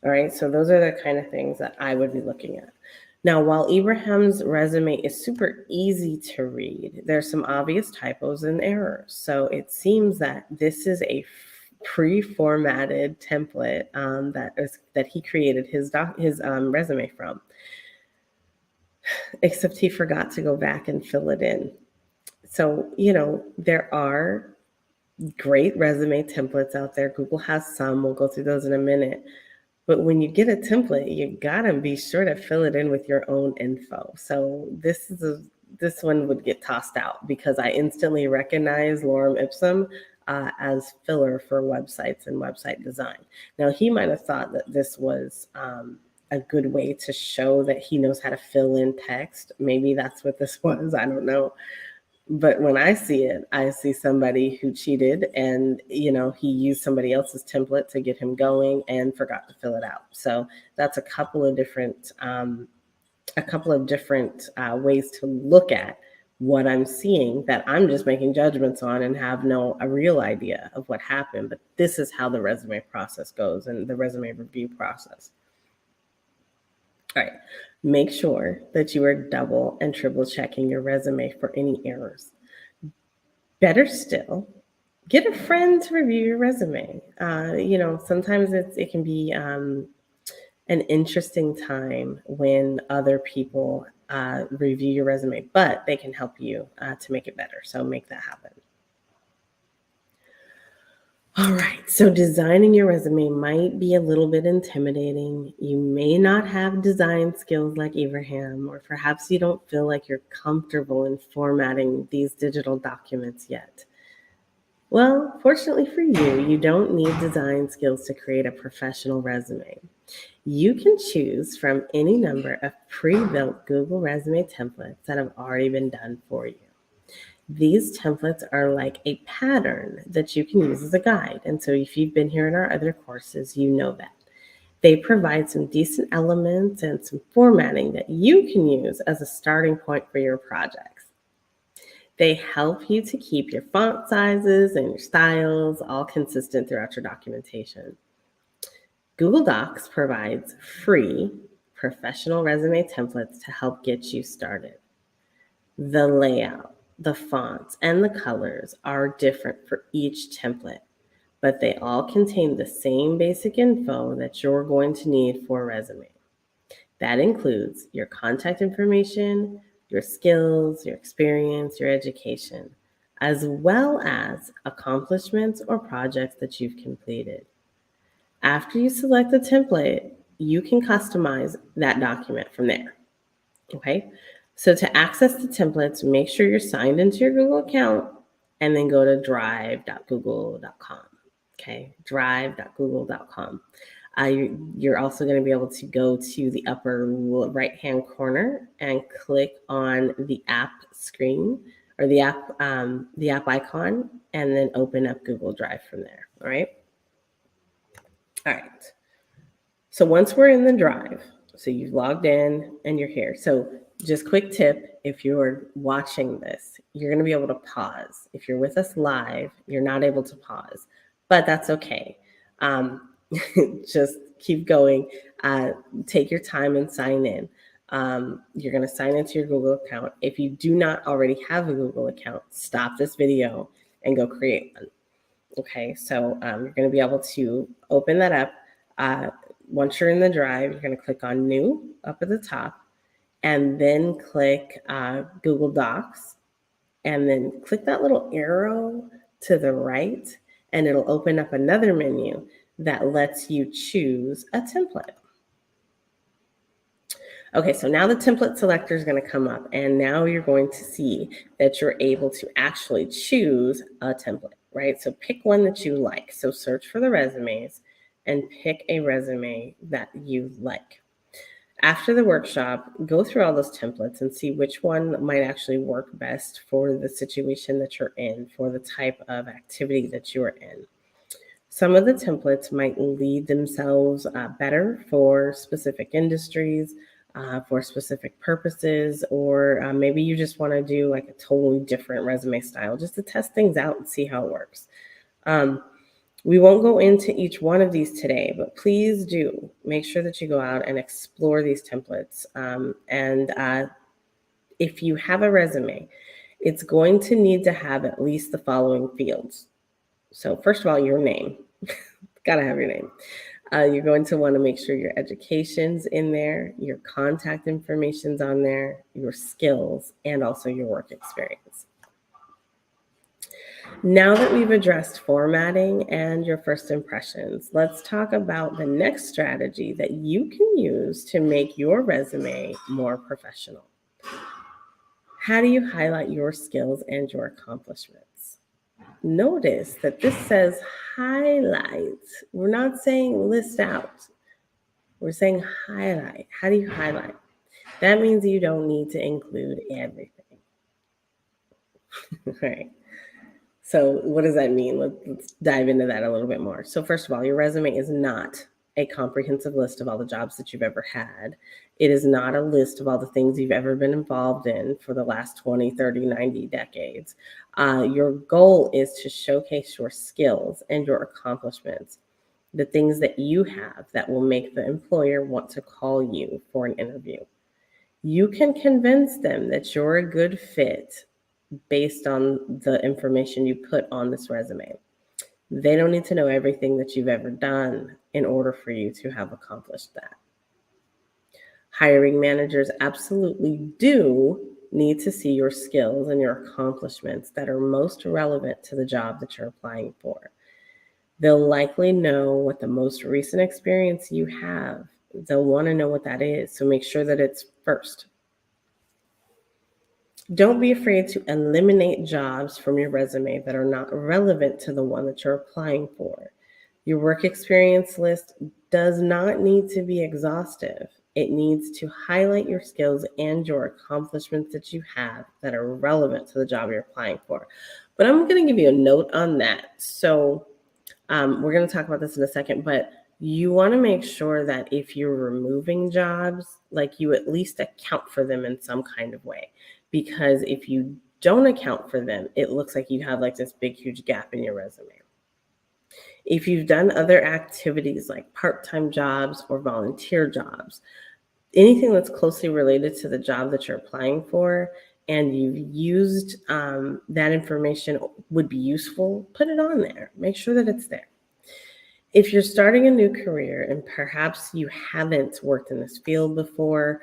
All right, so those are the kind of things that I would be looking at. Now, while Ibrahim's resume is super easy to read, there's some obvious typos and errors. So it seems that this is a pre-formatted template that he created his resume from, except he forgot to go back and fill it in. So, there are great resume templates out there. Google has some. We'll go through those in a minute. But when you get a template, you gotta be sure to fill it in with your own info. So this one would get tossed out because I instantly recognize lorem ipsum as filler for websites and website design. Now, he might have thought that this was a good way to show that he knows how to fill in text. Maybe that's what this was. I don't know. But when I see it, I see somebody who cheated and, he used somebody else's template to get him going and forgot to fill it out. So that's a couple of different ways to look at what I'm seeing that I'm just making judgments on and have a real idea of what happened. But this is how the resume process goes and the resume review process. All right. Make sure that you are double and triple checking your resume for any errors. Better still, get a friend to review your resume. Sometimes it can be an interesting time when other people review your resume, but they can help you to make it better. So make that happen. All right, so designing your resume might be a little bit intimidating. You may not have design skills like Ibrahim, or perhaps you don't feel like you're comfortable in formatting these digital documents yet. Well, fortunately for you, you don't need design skills to create a professional resume. You can choose from any number of pre-built Google resume templates that have already been done for you. These templates are like a pattern that you can use as a guide. And so if you've been here in our other courses, you know that. They provide some decent elements and some formatting that you can use as a starting point for your projects. They help you to keep your font sizes and your styles all consistent throughout your documentation. Google Docs provides free professional resume templates to help get you started. The layout, the fonts, and the colors are different for each template, but they all contain the same basic info that you're going to need for a resume. That includes your contact information, your skills, your experience, your education, as well as accomplishments or projects that you've completed. After you select the template, you can customize that document from there. Okay? So to access the templates, make sure you're signed into your Google account and then go to drive.google.com. Okay, drive.google.com. You're also going to be able to go to the upper right-hand corner and click on the app screen or the app icon, and then open up Google Drive from there. All right. All right. So once we're in the Drive, so you've logged in and you're here. So just quick tip, if you're watching this, you're going to be able to pause. If you're with us live, you're not able to pause, but that's okay. Just keep going. Take your time and sign in. You're going to sign into your Google account. If you do not already have a Google account, stop this video and go create one. Okay, so you're going to be able to open that up. Once you're in the Drive, you're going to click on New up at the top, and then click Google Docs, and then click that little arrow to the right, and it'll open up another menu that lets you choose a template. Okay, so now the template selector is going to come up, and now you're going to see that you're able to actually choose a template, right? So pick one that you like. So search for the resumes and pick a resume that you like. After the workshop, go through all those templates and see which one might actually work best for the situation that you're in, for the type of activity that you're in. Some of the templates might lead themselves better for specific industries, for specific purposes, or maybe you just want to do like a totally different resume style just to test things out and see how it works. We won't go into each one of these today, but please do make sure that you go out and explore these templates. And if you have a resume, it's going to need to have at least the following fields. So first of all, your name. Gotta have your name. You're going to want to make sure your education's in there, your contact information's on there, your skills, and also your work experience. Now that we've addressed formatting and your first impressions, let's talk about the next strategy that you can use to make your resume more professional. How do you highlight your skills and your accomplishments? Notice that this says highlight. We're not saying list out. We're saying highlight. How do you highlight? That means you don't need to include everything. Right. So what does that mean? Let's dive into that a little bit more. So first of all, your resume is not a comprehensive list of all the jobs that you've ever had. It is not a list of all the things you've ever been involved in for the last 20, 30, 90 decades. Your goal is to showcase your skills and your accomplishments, the things that you have that will make the employer want to call you for an interview. You can convince them that you're a good fit based on the information you put on this resume. They don't need to know everything that you've ever done in order for you to have accomplished that. Hiring managers absolutely do need to see your skills and your accomplishments that are most relevant to the job that you're applying for. They'll likely know what the most recent experience you have. They'll want to know what that is, so make sure that it's first. Don't be afraid to eliminate jobs from your resume that are not relevant to the one that you're applying for. Your work experience list does not need to be exhaustive. It needs to highlight your skills and your accomplishments that you have that are relevant to the job you're applying for. But I'm going to give you a note on that. So we're going to talk about this in a second, but you want to make sure that if you're removing jobs, like you at least account for them in some kind of way. Because if you don't account for them, it looks like you have like this big, huge gap in your resume. If you've done other activities like part-time jobs or volunteer jobs, anything that's closely related to the job that you're applying for, and you've used that information would be useful, put it on there. Make sure that it's there. If you're starting a new career and perhaps you haven't worked in this field before,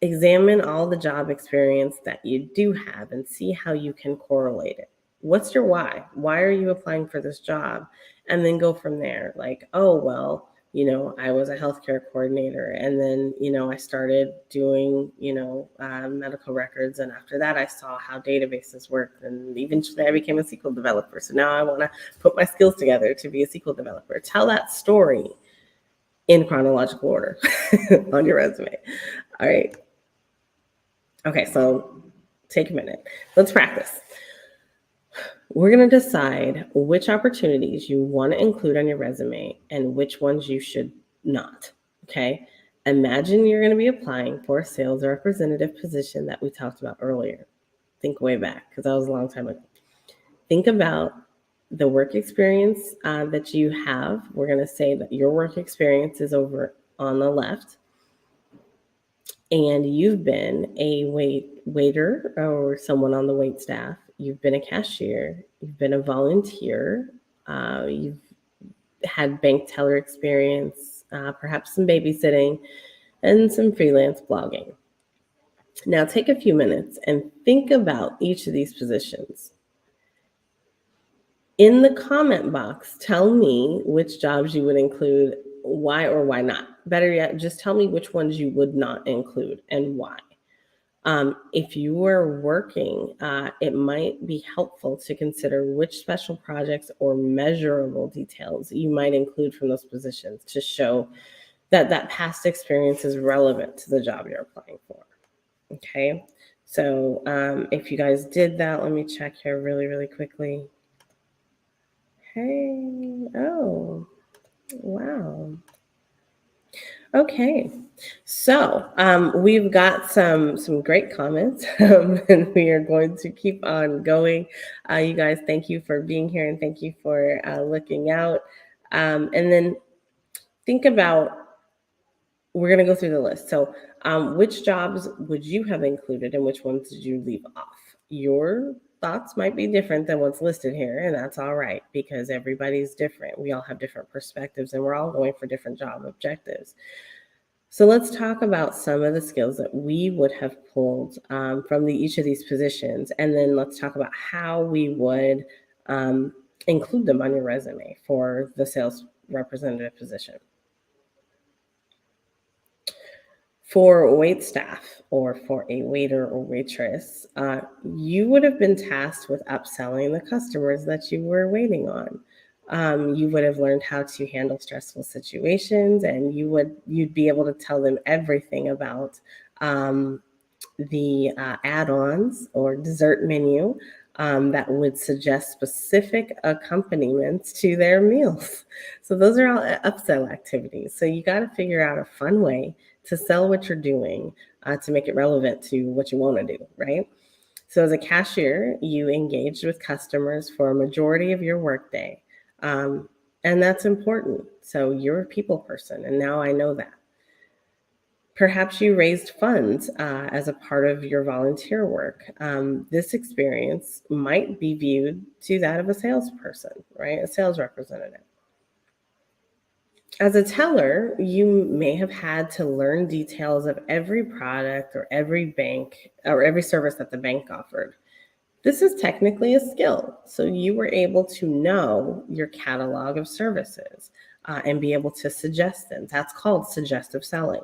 examine all the job experience that you do have and see how you can correlate it. What's your why? Why are you applying for this job? And then go from there. Like, oh, well, I was a healthcare coordinator, and then, I started doing, medical records. And after that, I saw how databases work. And eventually I became a SQL developer. So now I want to put my skills together to be a SQL developer. Tell that story in chronological order on your resume. All right. Okay, so take a minute. Let's practice. We're going to decide which opportunities you want to include on your resume and which ones you should not. Okay. Imagine you're going to be applying for a sales representative position that we talked about earlier. Think way back because that was a long time ago. Think about the work experience that you have. We're going to say that your work experience is over on the left. And you've been a waiter or someone on the wait staff. You've been a cashier. You've been a volunteer. You've had bank teller experience, perhaps some babysitting, and some freelance blogging. Now take a few minutes and think about each of these positions. In the comment box, tell me which jobs you would include, why or why not. Better yet, just tell me which ones you would not include and why. If you were working, it might be helpful to consider which special projects or measurable details you might include from those positions to show that that past experience is relevant to the job you're applying for. Okay, so if you guys did that, let me check here really, really quickly. Hey, oh, wow. Okay, so we've got some great comments, and we are going to keep on going. You guys, thank you for being here, and thank you for looking out. And then think about, we're going to go through the list. So which jobs would you have included, and which ones did you leave off? Your thoughts might be different than what's listed here, and that's all right because everybody's different. We all have different perspectives, and we're all going for different job objectives. So let's talk about some of the skills that we would have pulled from each of these positions, and then let's talk about how we would include them on your resume for the sales representative position. For wait staff or for a waiter or waitress, you would have been tasked with upselling the customers that you were waiting on. You would have learned how to handle stressful situations, and you'd be able to tell them everything about the add-ons or dessert menu that would suggest specific accompaniments to their meals. So those are all upsell activities. So you got to figure out a fun way to sell what you're doing to make it relevant to what you want to do, right? So as a cashier, you engaged with customers for a majority of your workday. And that's important. So you're a people person, and now I know that. Perhaps you raised funds as a part of your volunteer work. This experience might be viewed to that of a salesperson, right? A sales representative. As a teller, you may have had to learn details of every product or every bank or every service that the bank offered. This is technically a skill. So you were able to know your catalog of services and be able to suggest them. That's called suggestive selling.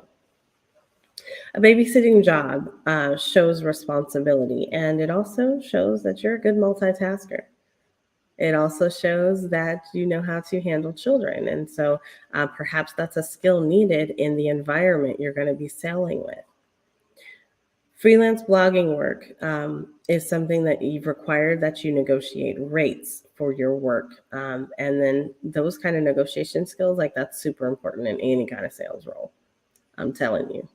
A babysitting job shows responsibility, and it also shows that you're a good multitasker. It also shows that you know how to handle children. And so perhaps that's a skill needed in the environment you're going to be selling with. Freelance blogging work is something that you've required that you negotiate rates for your work. And then those kind of negotiation skills, like that's super important in any kind of sales role. I'm telling you.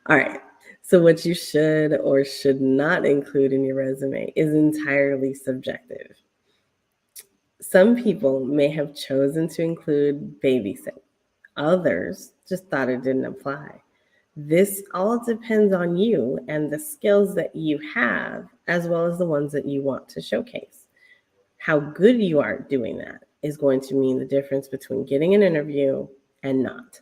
All right. So what you should or should not include in your resume is entirely subjective. Some people may have chosen to include babysitting. Others just thought it didn't apply. This all depends on you and the skills that you have, as well as the ones that you want to showcase. How good you are at doing that is going to mean the difference between getting an interview and not.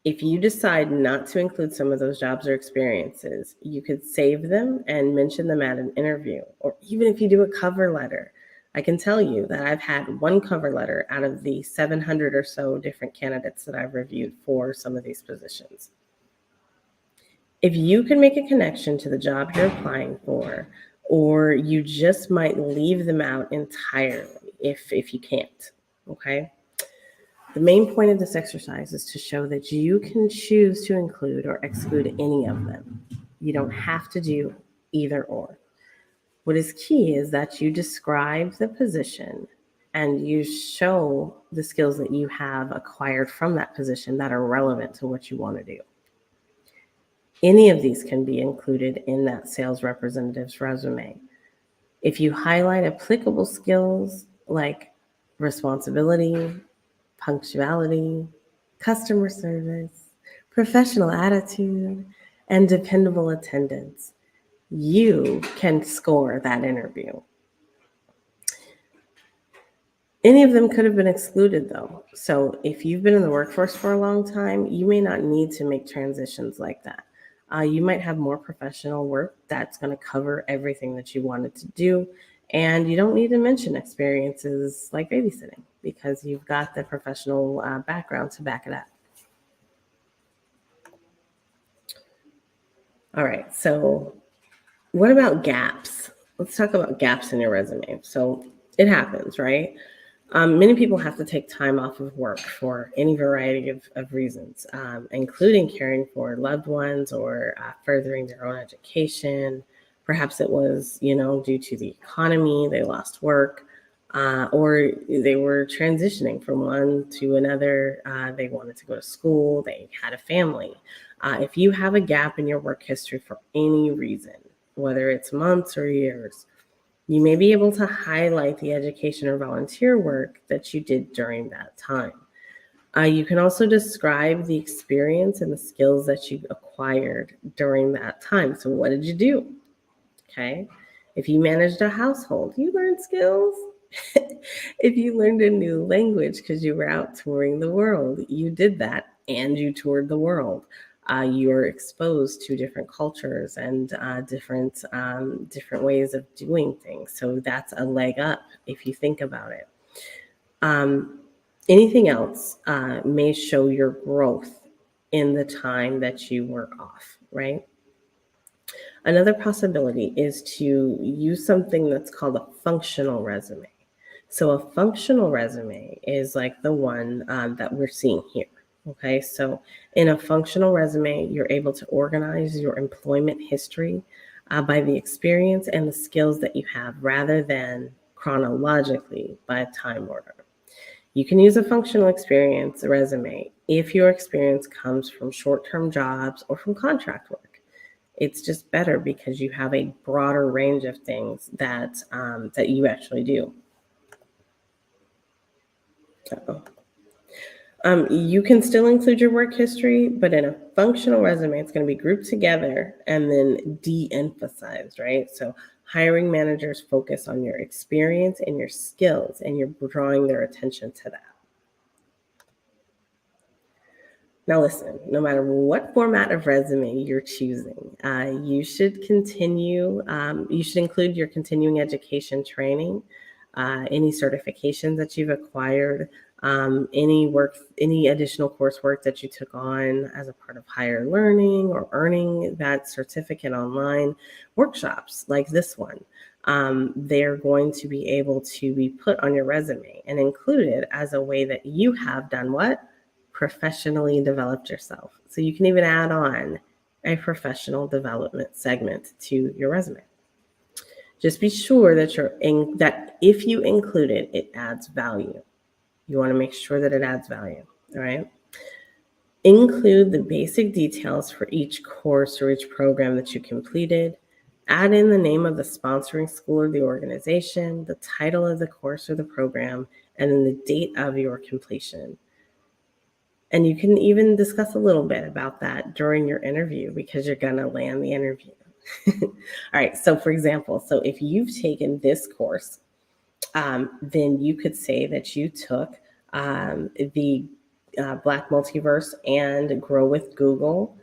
If you decide not to include some of those jobs or experiences, you could save them and mention them at an interview, or even if you do a cover letter. I can tell you that I've had one cover letter out of the 700 or so different candidates that I've reviewed for some of these positions. If you can make a connection to the job you're applying for, or you just might leave them out entirely if you can't, okay? The main point of this exercise is to show that you can choose to include or exclude any of them. You don't have to do either or. What is key is that you describe the position and you show the skills that you have acquired from that position that are relevant to what you want to do. Any of these can be included in that sales representative's resume. If you highlight applicable skills like responsibility, punctuality, customer service, professional attitude, and dependable attendance, you can score that interview. Any of them could have been excluded, though. So if you've been in the workforce for a long time, you may not need to make transitions like that. You might have more professional work that's going to cover everything that you wanted to do. And you don't need to mention experiences like babysitting because you've got the professional background to back it up. All right, so what about gaps? Let's talk about gaps in your resume. So it happens, right? Many people have to take time off of work for any variety of reasons, including caring for loved ones or furthering their own education. Perhaps it was, due to the economy, they lost work, or they were transitioning from one to another. They wanted to go to school, they had a family. If you have a gap in your work history for any reason, whether it's months or years, you may be able to highlight the education or volunteer work that you did during that time. You can also describe the experience and the skills that you acquired during that time. So what did you do? Okay. If you managed a household, you learned skills. If you learned a new language because you were out touring the world, you did that and you toured the world. You're exposed to different cultures and different ways of doing things. So that's a leg up if you think about it. Anything else may show your growth in the time that you were off, right? Another possibility is to use something that's called a functional resume. So a functional resume is like the one that we're seeing here. Okay, so in a functional resume, you're able to organize your employment history by the experience and the skills that you have rather than chronologically by time order. You can use a functional experience resume if your experience comes from short-term jobs or from contract work. It's just better because you have a broader range of things that you actually do. You can still include your work history, but in a functional resume, it's going to be grouped together and then de-emphasized, right? So hiring managers focus on your experience and your skills, and you're drawing their attention to that. Now listen, no matter what format of resume you're choosing, you should include your continuing education training, any certifications that you've acquired, any additional coursework that you took on as a part of higher learning or earning that certificate online, workshops like this one. They're going to be able to be put on your resume and included as a way that you have done what? Professionally developed yourself. So you can even add on a professional development segment to your resume. Just be sure that that if you include it, it adds value. You want to make sure that it adds value, all right? Include the basic details for each course or each program that you completed. Add in the name of the sponsoring school or the organization, the title of the course or the program, and then the date of your completion. And you can even discuss a little bit about that during your interview because you're going to land the interview. All right. So for example, if you've taken this course, then you could say that you took the Black Multiverse and Grow with Google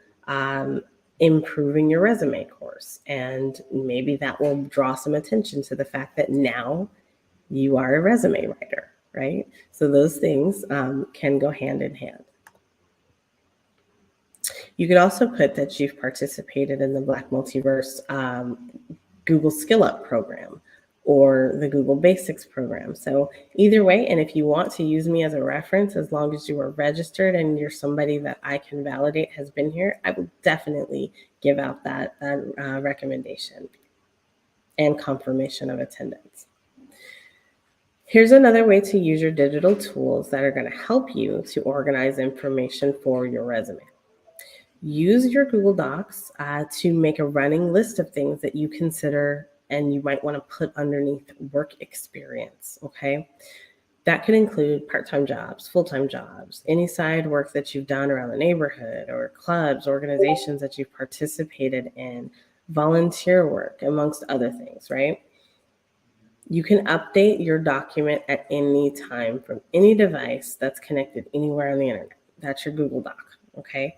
Improving Your Resume course. And maybe that will draw some attention to the fact that now you are a resume writer, right? So those things can go hand in hand. You could also put that you've participated in the Black Multiverse Google Skill Up program, or the Google Basics program. So either way, and if you want to use me as a reference, as long as you are registered and you're somebody that I can validate has been here, I will definitely give out that recommendation and confirmation of attendance. Here's another way to use your digital tools that are going to help you to organize information for your resume. Use your Google Docs to make a running list of things that you consider and you might want to put underneath work experience, okay? That could include part-time jobs, full-time jobs, any side work that you've done around the neighborhood or clubs, organizations that you've participated in, volunteer work, amongst other things, right? You can update your document at any time from any device that's connected anywhere on the internet. That's your Google Doc, okay?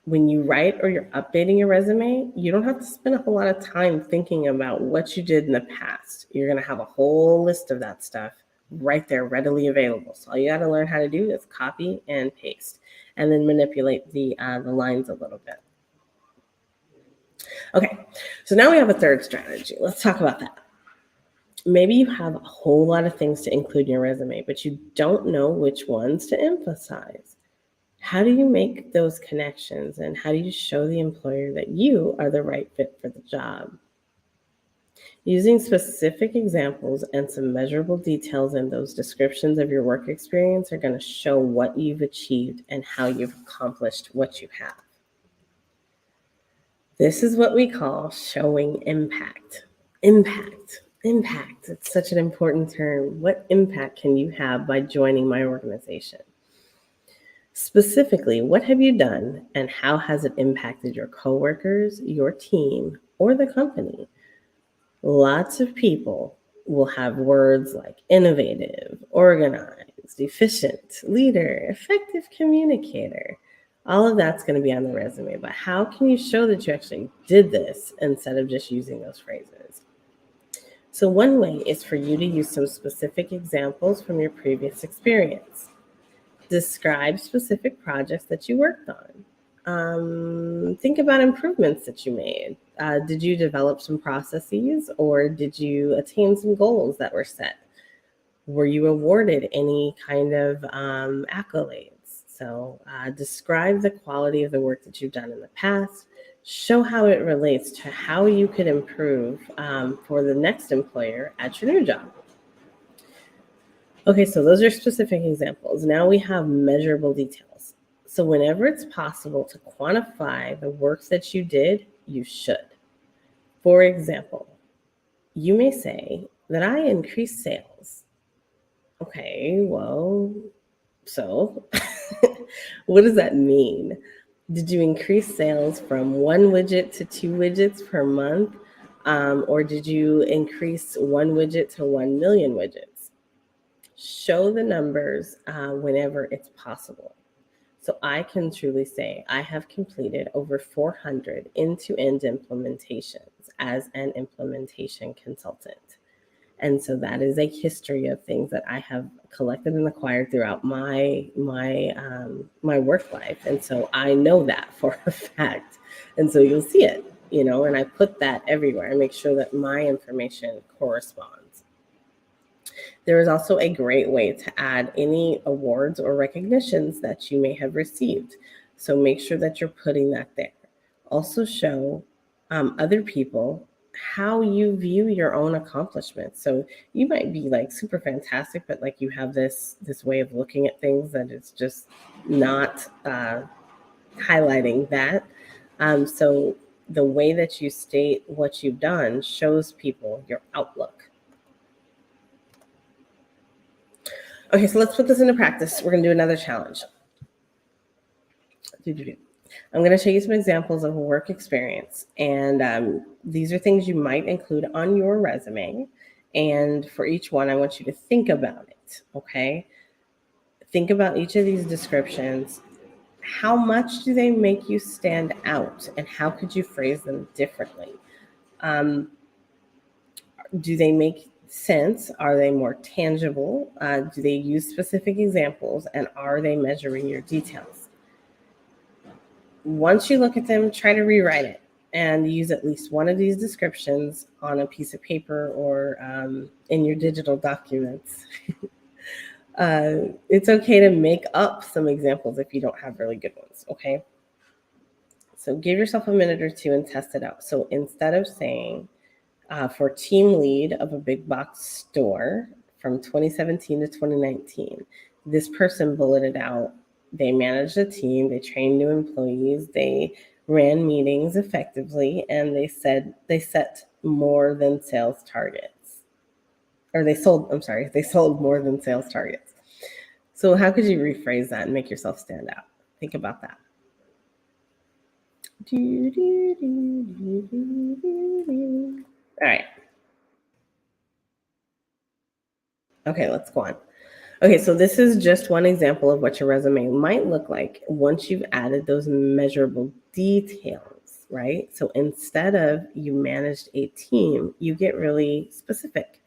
When you write or you're updating your resume, you don't have to spend a whole lot of time thinking about what you did in the past. You're going to have a whole list of that stuff right there, readily available. So all you got to learn how to do is copy and paste, and then manipulate the lines a little bit. Okay, so now we have a third strategy. Let's talk about that. Maybe you have a whole lot of things to include in your resume, but you don't know which ones to emphasize. How do you make those connections, and how do you show the employer that you are the right fit for the job? Using specific examples and some measurable details in those descriptions of your work experience are going to show what you've achieved and how you've accomplished what you have. This is what we call showing impact. Impact. It's such an important term. What impact can you have by joining my organization? Specifically, what have you done and how has it impacted your coworkers, your team, or the company? Lots of people will have words like innovative, organized, efficient, leader, effective communicator. All of that's going to be on the resume, but how can you show that you actually did this instead of just using those phrases? So one way is for you to use some specific examples from your previous experience. Describe specific projects that you worked on. Think about improvements that you made. Did you develop some processes, or did you attain some goals that were set? Were you awarded any kind of accolades? So describe the quality of the work that you've done in the past. Show how it relates to how you could improve for the next employer at your new job. Okay, so those are specific examples. Now we have measurable details. So whenever it's possible to quantify the work that you did, you should. For example, you may say that I increased sales. Okay, well, so what does that mean? Did you increase sales from 1 widget to 2 widgets per month? Or did you increase 1 widget to 1 million widgets? Show the numbers whenever it's possible. So I can truly say I have completed over 400 end-to-end implementations as an implementation consultant. And so that is a history of things that I have collected and acquired throughout my work life. And so I know that for a fact. And so you'll see it, and I put that everywhere. I make sure that my information corresponds. There is also a great way to add any awards or recognitions that you may have received. So make sure that you're putting that there. Also show other people how you view your own accomplishments. So you might be like super fantastic, but like you have this way of looking at things that it's just not highlighting that. So the way that you state what you've done shows people your outlook. Okay, so let's put this into practice. We're going to do another challenge. I'm going to show you some examples of work experience. And these are things you might include on your resume. And for each one, I want you to think about it, okay? Think about each of these descriptions. How much do they make you stand out? And how could you phrase them differently? Do they make sense? Are they more tangible? Do they use specific examples? And are they measuring your details? Once you look at them, try to rewrite it and use at least one of these descriptions on a piece of paper or in your digital documents. It's okay to make up some examples if you don't have really good ones, okay? So give yourself a minute or two and test it out. So instead of saying, for team lead of a big box store from 2017 to 2019, this person bulleted out, they managed a team, they trained new employees, they ran meetings effectively, and they set more than sales targets. Or they sold more than sales targets. So how could you rephrase that and make yourself stand out? Think about that. All right. Okay, let's go on. Okay, so this is just one example of what your resume might look like once you've added those measurable details, right? So instead of you managed a team, you get really specific.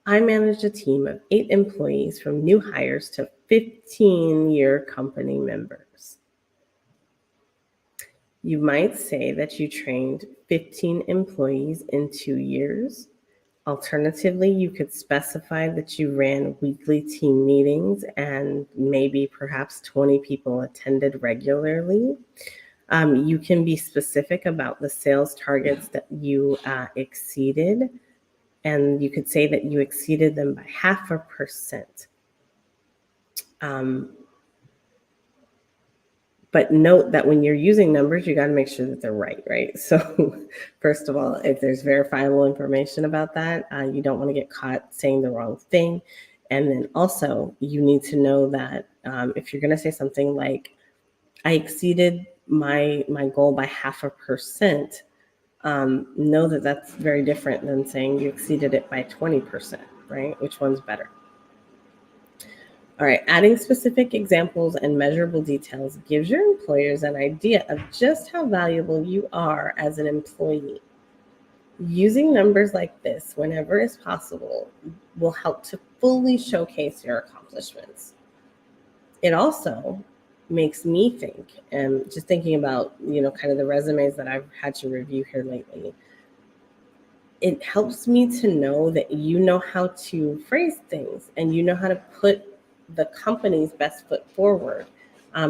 I managed a team of 8 employees from new hires to 15-year company members. You might say that you trained 15 employees in 2 years. Alternatively, you could specify that you ran weekly team meetings and maybe perhaps 20 people attended regularly. You can be specific about the sales targets that you exceeded, and you could say that you exceeded them by 0.5%. But note that when you're using numbers, you got to make sure that they're right? So first of all, if there's verifiable information about that, you don't want to get caught saying the wrong thing. And then also, you need to know that if you're going to say something like, I exceeded my goal by 0.5%, know that that's very different than saying you exceeded it by 20%, right? Which one's better? All right, adding specific examples and measurable details gives your employers an idea of just how valuable you are as an employee. Using numbers like this whenever is possible will help to fully showcase your accomplishments. It also makes me think, and just thinking about, kind of the resumes that I've had to review here lately, it helps me to know that you know how to phrase things and you know how to put the company's best foot forward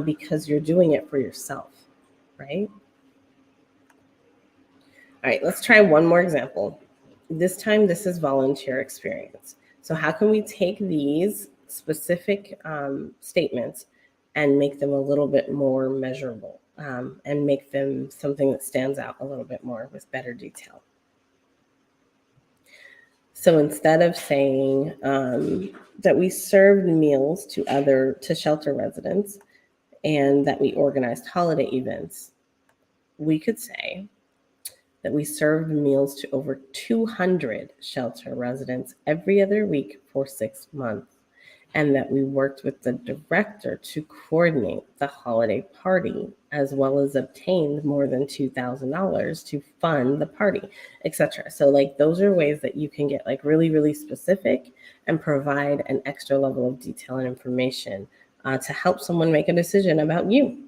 because you're doing it for yourself, right? All right, let's try one more example. This time, this is volunteer experience. So how can we take these specific statements and make them a little bit more measurable and make them something that stands out a little bit more with better detail? So instead of saying that we served meals to shelter residents and that we organized holiday events, we could say that we served meals to over 200 shelter residents every other week for 6 months, and that we worked with the director to coordinate the holiday party, as well as obtained more than $2,000 to fund the party, etc. So those are ways that you can get really, really specific and provide an extra level of detail and information to help someone make a decision about you.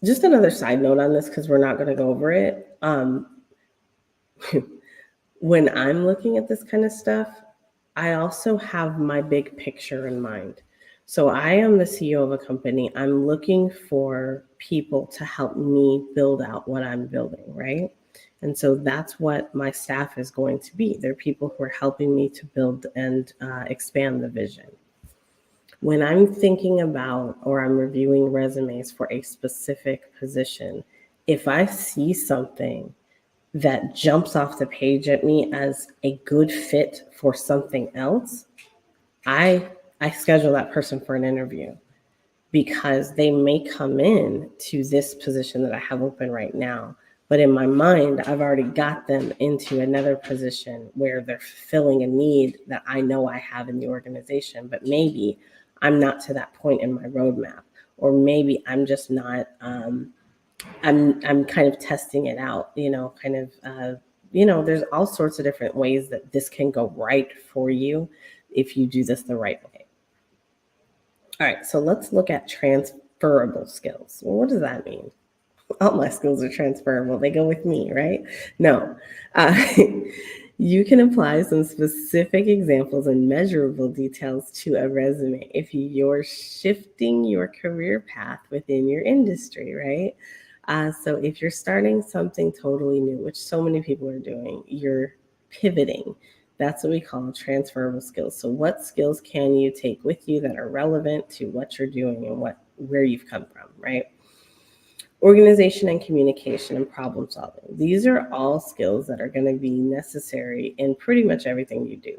Just another side note on this, because we're not going to go over it. When I'm looking at this kind of stuff, I also have my big picture in mind. So I am the CEO of a company. I'm looking for people to help me build out what I'm building, right? And so that's what my staff is going to be. They're people who are helping me to build and expand the vision. When I'm thinking about or I'm reviewing resumes for a specific position, if I see something that jumps off the page at me as a good fit for something else, I schedule that person for an interview, because they may come in to this position that I have open right now, but in my mind, I've already got them into another position where they're fulfilling a need that I know I have in the organization, but maybe I'm not to that point in my roadmap, or maybe I'm just not, I'm kind of testing it out, there's all sorts of different ways that this can go right for you if you do this the right way. All right, so let's look at transferable skills. Well, what does that mean? All my skills are transferable. They go with me, right? No. Uh, you can apply some specific examples and measurable details to a resume if you're shifting your career path within your industry, right? So if you're starting something totally new, which so many people are doing, you're pivoting. That's what we call transferable skills. So what skills can you take with you that are relevant to what you're doing and where you've come from, right? Organization and communication and problem solving. These are all skills that are going to be necessary in pretty much everything you do.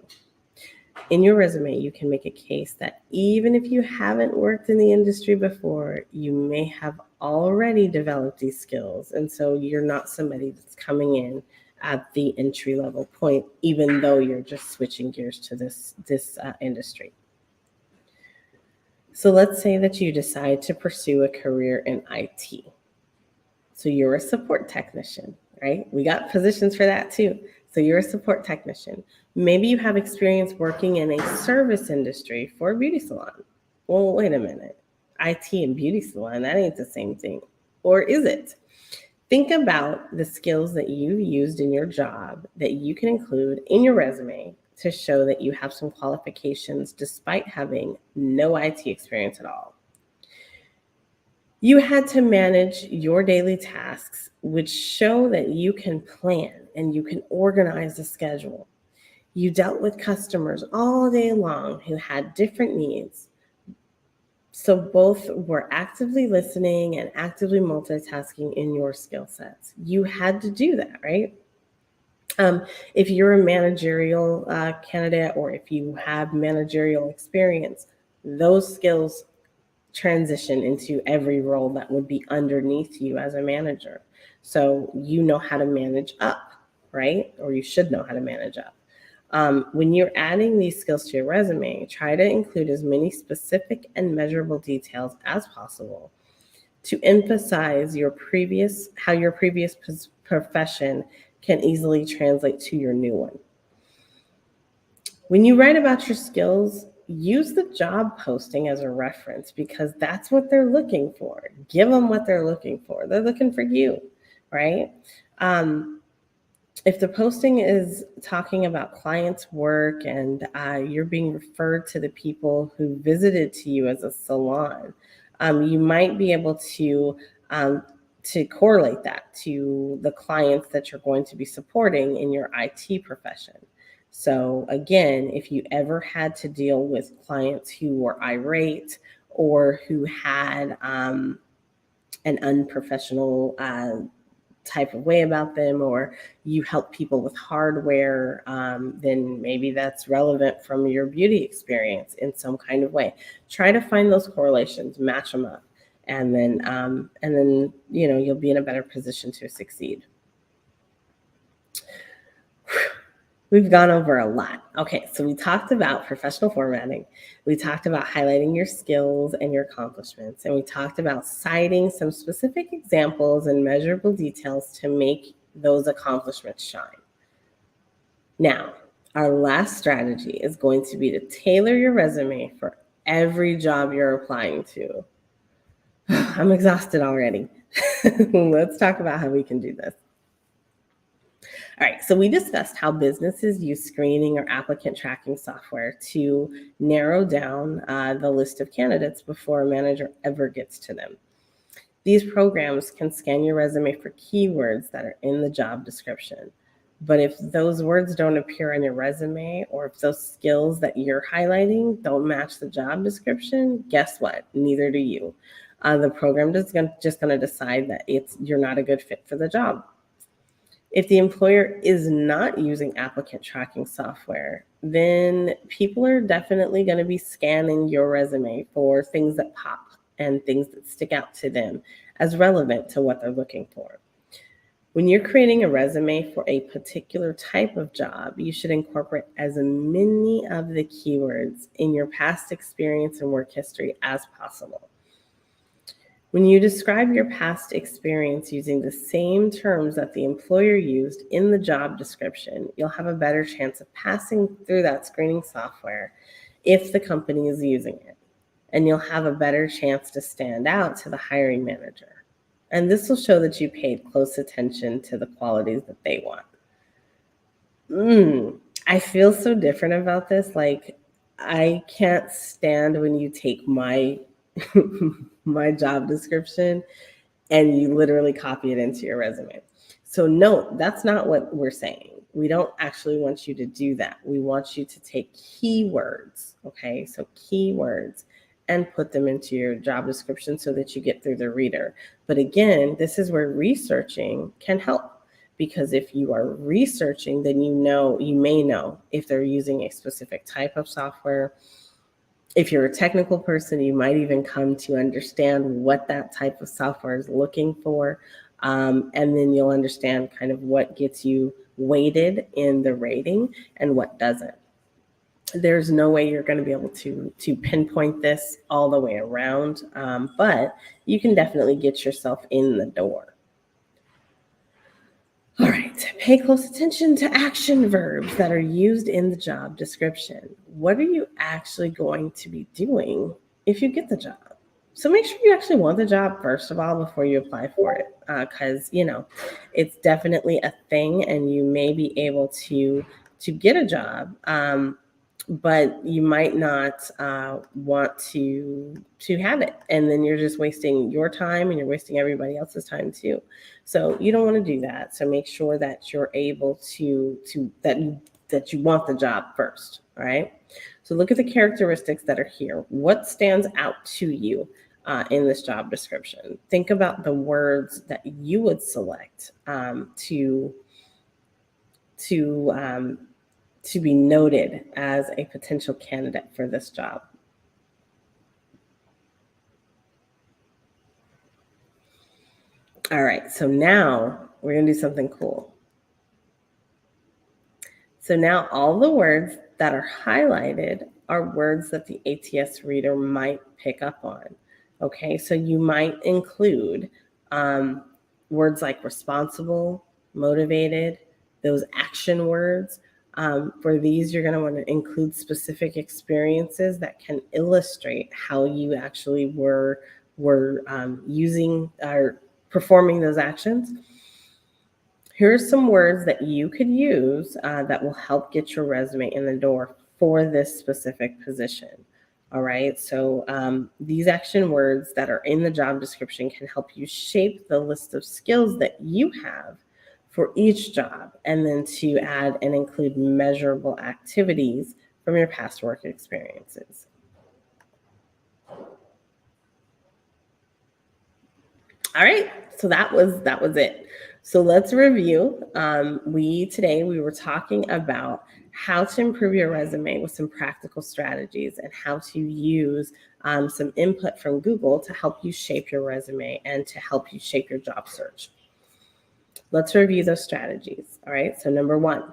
In your resume, you can make a case that even if you haven't worked in the industry before, you may have already developed these skills. And so you're not somebody that's coming in at the entry level point, even though you're just switching gears to this industry. So let's say that you decide to pursue a career in IT. So you're a support technician, right? We got positions for that too. So you're a support technician. Maybe you have experience working in a service industry for a beauty salon. Well, wait a minute. IT and beauty salon, that ain't the same thing. Or is it? Think about the skills that you've used in your job that you can include in your resume to show that you have some qualifications despite having no IT experience at all. You had to manage your daily tasks, which show that you can plan and you can organize a schedule. You dealt with customers all day long who had different needs. So both were actively listening and actively multitasking in your skill sets. You had to do that, right? If you're a managerial candidate or if you have managerial experience, those skills transition into every role that would be underneath you as a manager. So you know how to manage up, right? Or you should know how to manage up. When you're adding these skills to your resume, try to include as many specific and measurable details as possible to emphasize how your previous profession can easily translate to your new one. When you write about your skills, use the job posting as a reference because that's what they're looking for. Give them what they're looking for. They're looking for you, right? If the posting is talking about clients' work and you're being referred to the people who visited to you as a salon, you might be able to correlate that to the clients that you're going to be supporting in your IT profession. So again, if you ever had to deal with clients who were irate or who had an unprofessional type of way about them, or you help people with hardware, then maybe that's relevant from your beauty experience in some kind of way. Try to find those correlations, match them up, and then you'll be in a better position to succeed. We've gone over a lot. Okay, so we talked about professional formatting. We talked about highlighting your skills and your accomplishments. And we talked about citing some specific examples and measurable details to make those accomplishments shine. Now, our last strategy is going to be to tailor your resume for every job you're applying to. I'm exhausted already. Let's talk about how we can do this. All right, so we discussed how businesses use screening or applicant tracking software to narrow down the list of candidates before a manager ever gets to them. These programs can scan your resume for keywords that are in the job description. But if those words don't appear on your resume, or if those skills that you're highlighting don't match the job description, guess what? Neither do you. The program is just going to decide that you're not a good fit for the job. If the employer is not using applicant tracking software, then people are definitely going to be scanning your resume for things that pop and things that stick out to them as relevant to what they're looking for. When you're creating a resume for a particular type of job, you should incorporate as many of the keywords in your past experience and work history as possible. When you describe your past experience using the same terms that the employer used in the job description, you'll have a better chance of passing through that screening software if the company is using it. And you'll have a better chance to stand out to the hiring manager. And this will show that you paid close attention to the qualities that they want. I feel so different about this. Like, I can't stand when you take my my job description and you literally copy it into your resume. So no, that's not what we're saying. We don't actually want you to do that. We want you to take keywords, okay? So keywords, and put them into your job description so that you get through the reader. But again, this is where researching can help, because if you are researching, then you may know if they're using a specific type of software. If you're a technical person, you might even come to understand what that type of software is looking for. And then you'll understand kind of what gets you weighted in the rating and what doesn't. There's no way you're going to be able to pinpoint this all the way around, but you can definitely get yourself in the door. All right, pay close attention to action verbs that are used in the job description. What are you actually going to be doing if you get the job? So make sure you actually want the job, first of all, before you apply for it, because, it's definitely a thing and you may be able to get a job, but you might not want to have it. And then you're just wasting your time and you're wasting everybody else's time too. So you don't want to do that. So make sure that you're able that you want the job first. All right. So look at the characteristics that are here. What stands out to you in this job description? Think about the words that you would select to be noted as a potential candidate for this job. All right, so now we're going to do something cool. So now all the words that are highlighted are words that the ATS reader might pick up on. Okay, so you might include words like responsible, motivated, those action words. For these, you're going to want to include specific experiences that can illustrate how you actually were using or performing those actions. Here's some words that you could use that will help get your resume in the door for this specific position. All right, so these action words that are in the job description can help you shape the list of skills that you have for each job, and then to add and include measurable activities from your past work experiences. All right, so that was it. So let's review. Today we were talking about how to improve your resume with some practical strategies and how to use some input from Google to help you shape your resume and to help you shape your job search. Let's review those strategies. All right, so number one,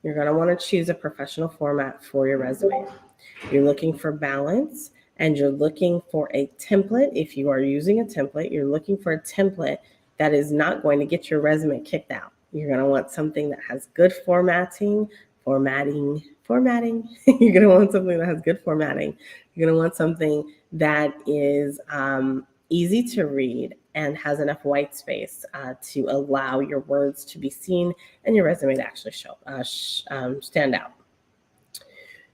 you're going to want to choose a professional format for your resume. You're looking for balance, and you're looking for a template. If you are using a template, you're looking for a template that is not going to get your resume kicked out. You're going to want something that has good formatting. You're going to want something that has good formatting. You're going to want something that is easy to read and has enough white space to allow your words to be seen and your resume to actually stand out.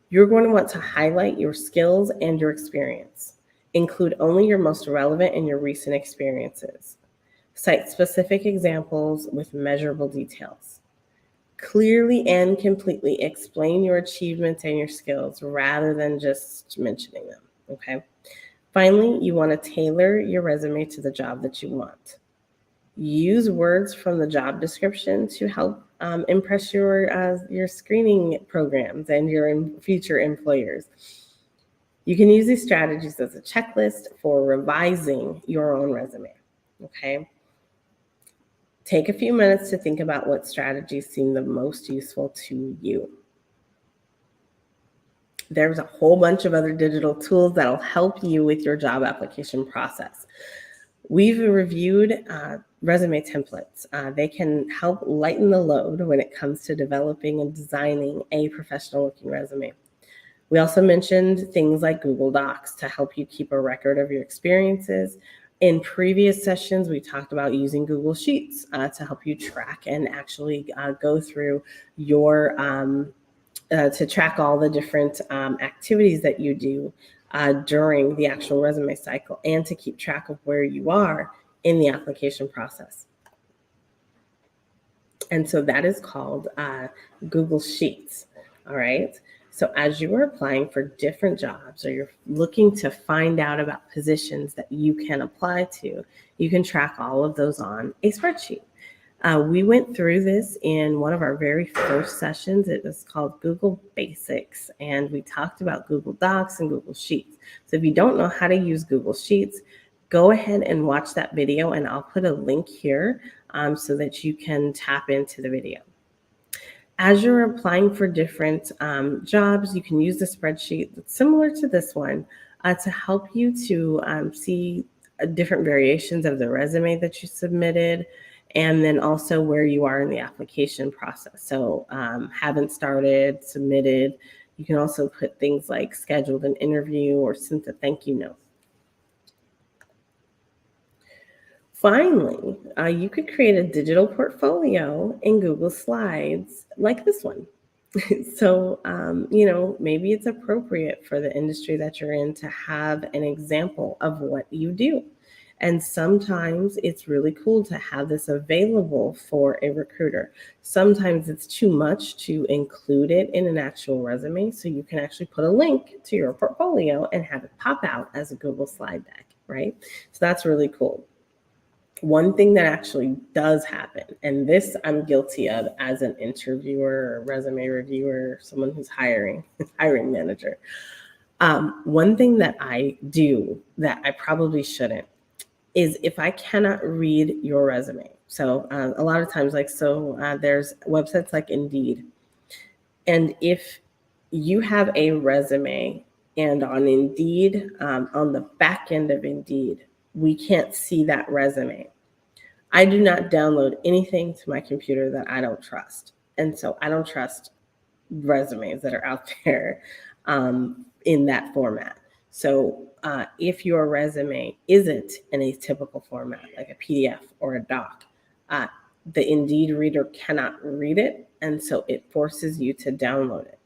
You're going to want to highlight your skills and your experience. Include only your most relevant and your recent experiences. Cite specific examples with measurable details. Clearly and completely explain your achievements and your skills rather than just mentioning them, okay? Finally, you want to tailor your resume to the job that you want. Use words from the job description to help impress your screening programs and your future employers. You can use these strategies as a checklist for revising your own resume, okay? Take a few minutes to think about what strategies seem the most useful to you. There's a whole bunch of other digital tools that'll help you with your job application process. We've reviewed resume templates. They can help lighten the load when it comes to developing and designing a professional-looking resume. We also mentioned things like Google Docs to help you keep a record of your experiences. In previous sessions, we talked about using Google Sheets to help you track and actually go through your to track all the different activities that you do during the actual resume cycle, and to keep track of where you are in the application process. And so that is called Google Sheets. All right. So as you are applying for different jobs, or you're looking to find out about positions that you can apply to, you can track all of those on a spreadsheet. We went through this in one of our very first sessions. It was called Google Basics, and we talked about Google Docs and Google Sheets. So if you don't know how to use Google Sheets, go ahead and watch that video, and I'll put a link here so that you can tap into the video. As you're applying for different jobs, you can use the spreadsheet that's similar to this one to help you to see different variations of the resume that you submitted, and then also where you are in the application process. So haven't started, submitted. You can also put things like scheduled an interview or sent a thank you note. Finally, you could create a digital portfolio in Google Slides like this one. So, maybe it's appropriate for the industry that you're in to have an example of what you do. And sometimes it's really cool to have this available for a recruiter. Sometimes it's too much to include it in an actual resume. So you can actually put a link to your portfolio and have it pop out as a Google slide deck, right? So that's really cool. One thing that actually does happen, and this I'm guilty of as an interviewer or resume reviewer, someone who's hiring manager. One thing that I do that I probably shouldn't is if I cannot read your resume. So a lot of times, there's websites like Indeed. And if you have a resume and on Indeed, on the back end of Indeed, we can't see that resume, I do not download anything to my computer that I don't trust. And so I don't trust resumes that are out there in that format. So if your resume isn't in a typical format, like a PDF or a doc, the Indeed reader cannot read it. And so it forces you to download it.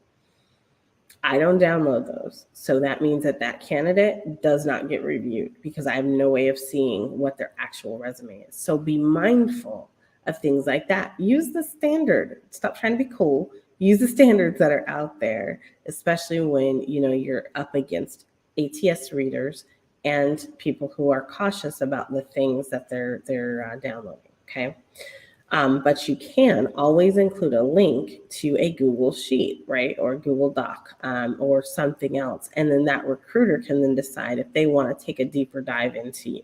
I don't download those. So that means that candidate does not get reviewed because I have no way of seeing what their actual resume is. So be mindful of things like that. Use the standard. Stop trying to be cool. Use the standards that are out there, especially when you're up against ATS readers and people who are cautious about the things that they're downloading. Okay. But you can always include a link to a Google Sheet, right? Or a Google Doc or something else. And then that recruiter can then decide if they want to take a deeper dive into you.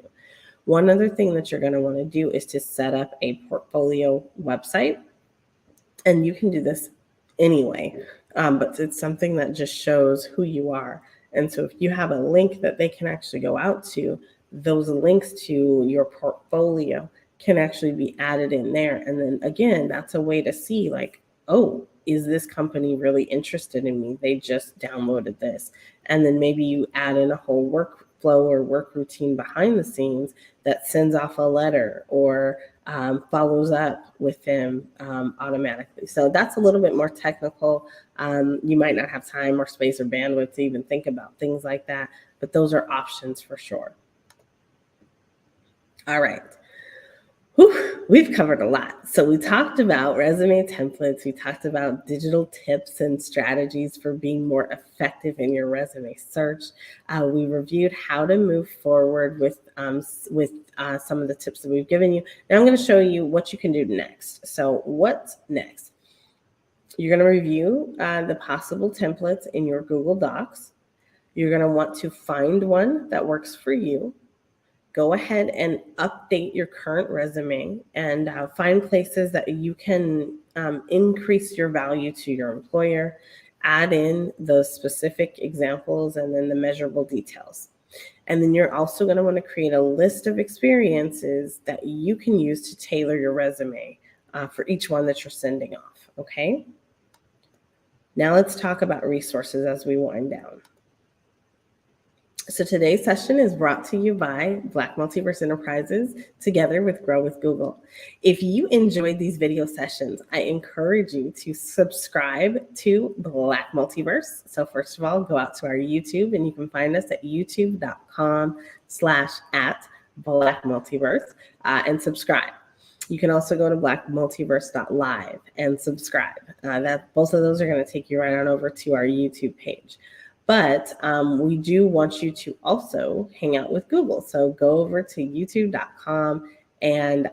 One other thing that you're going to want to do is to set up a portfolio website. And you can do this anyway, but it's something that just shows who you are. And so if you have a link that they can actually go out to, those links to your portfolio can actually be added in there. And then again, that's a way to see like, oh, is this company really interested in me? They just downloaded this. And then maybe you add in a whole workflow or work routine behind the scenes that sends off a letter or follows up with them automatically. So that's a little bit more technical. You might not have time or space or bandwidth to even think about things like that, but those are options for sure. All right. Whew, we've covered a lot. So we talked about resume templates. We talked about digital tips and strategies for being more effective in your resume search. We reviewed how to move forward with some of the tips that we've given you. Now I'm going to show you what you can do next. So what's next? You're going to review the possible templates in your Google Docs. You're going to want to find one that works for you. Go ahead and update your current resume and find places that you can increase your value to your employer, add in the specific examples and then the measurable details. And then you're also going to want to create a list of experiences that you can use to tailor your resume for each one that you're sending off, okay? Now let's talk about resources as we wind down. So today's session is brought to you by Black Multiverse Enterprises together with Grow with Google. If you enjoyed these video sessions, I encourage you to subscribe to Black Multiverse. So first of all, go out to our YouTube and you can find us at youtube.com/at Black Multiverse and subscribe. You can also go to blackmultiverse.live and subscribe. Both of those are going to take you right on over to our YouTube page. But we do want you to also hang out with Google. So go over to youtube.com and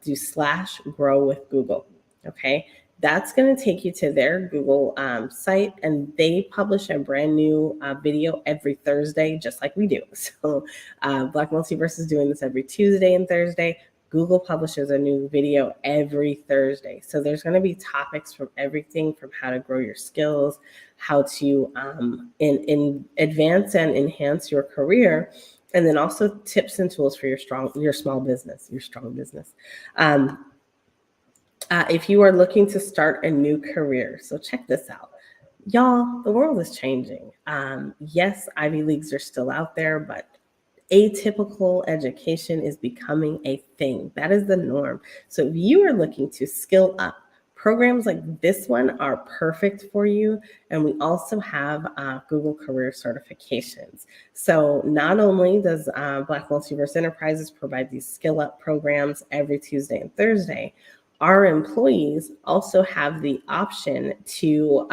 do /grow with Google. Okay. That's going to take you to their Google site, and they publish a brand new video every Thursday, just like we do. So Black Multiverse is doing this every Tuesday and Thursday. Google publishes a new video every Thursday. So there's going to be topics from everything from how to grow your skills, how to advance and enhance your career, and then also tips and tools for your strong business. If you are looking to start a new career, so check this out. Y'all, the world is changing. Yes, Ivy Leagues are still out there, but atypical education is becoming a thing. That is the norm. So if you are looking to skill up, programs like this one are perfect for you. And we also have Google Career certifications. So not only does Black Multiverse Enterprises provide these skill up programs every Tuesday and Thursday, our employees also have the option to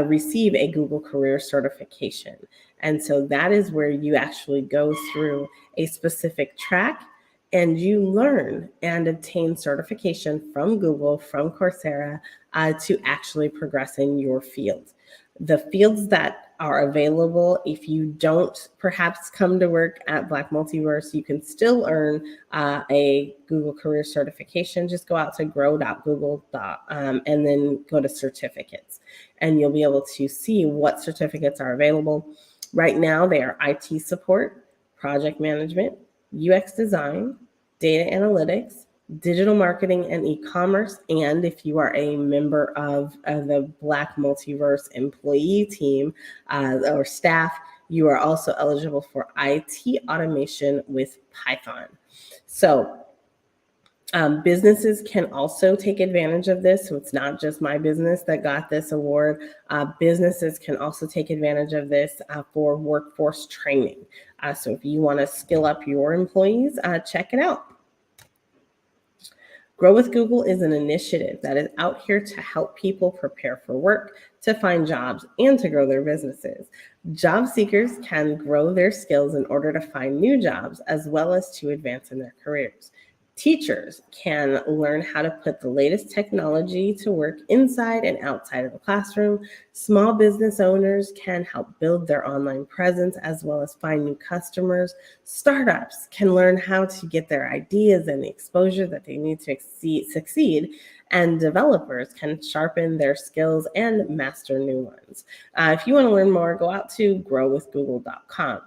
receive a Google Career certification. And so that is where you actually go through a specific track and you learn and obtain certification from Google, from Coursera, to actually progress in your field. The fields that are available, if you don't perhaps come to work at Black Multiverse, you can still earn a Google Career certification. Just go out to grow.google and then go to certificates, and you'll be able to see what certificates are available. Right now, they are IT support, project management, UX design, data analytics, digital marketing and e-commerce. And if you are a member of the Black Multiverse employee team or staff, you are also eligible for IT automation with Python. So businesses can also take advantage of this. So it's not just my business that got this award. Businesses can also take advantage of this for workforce training. So if you want to skill up your employees, check it out. Grow with Google is an initiative that is out here to help people prepare for work, to find jobs, and to grow their businesses. Job seekers can grow their skills in order to find new jobs, as well as to advance in their careers. Teachers can learn how to put the latest technology to work inside and outside of the classroom. Small business owners can help build their online presence as well as find new customers. Startups can learn how to get their ideas and the exposure that they need to succeed. And developers can sharpen their skills and master new ones. If you want to learn more, go out to growwithgoogle.com.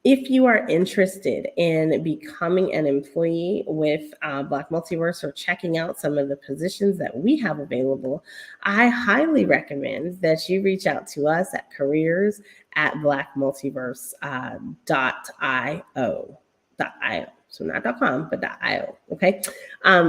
If you are interested in becoming an employee with Black Multiverse or checking out some of the positions that we have available, I highly recommend that you reach out to us at careers@blackmultiverse.io. So not .com, but .io, okay?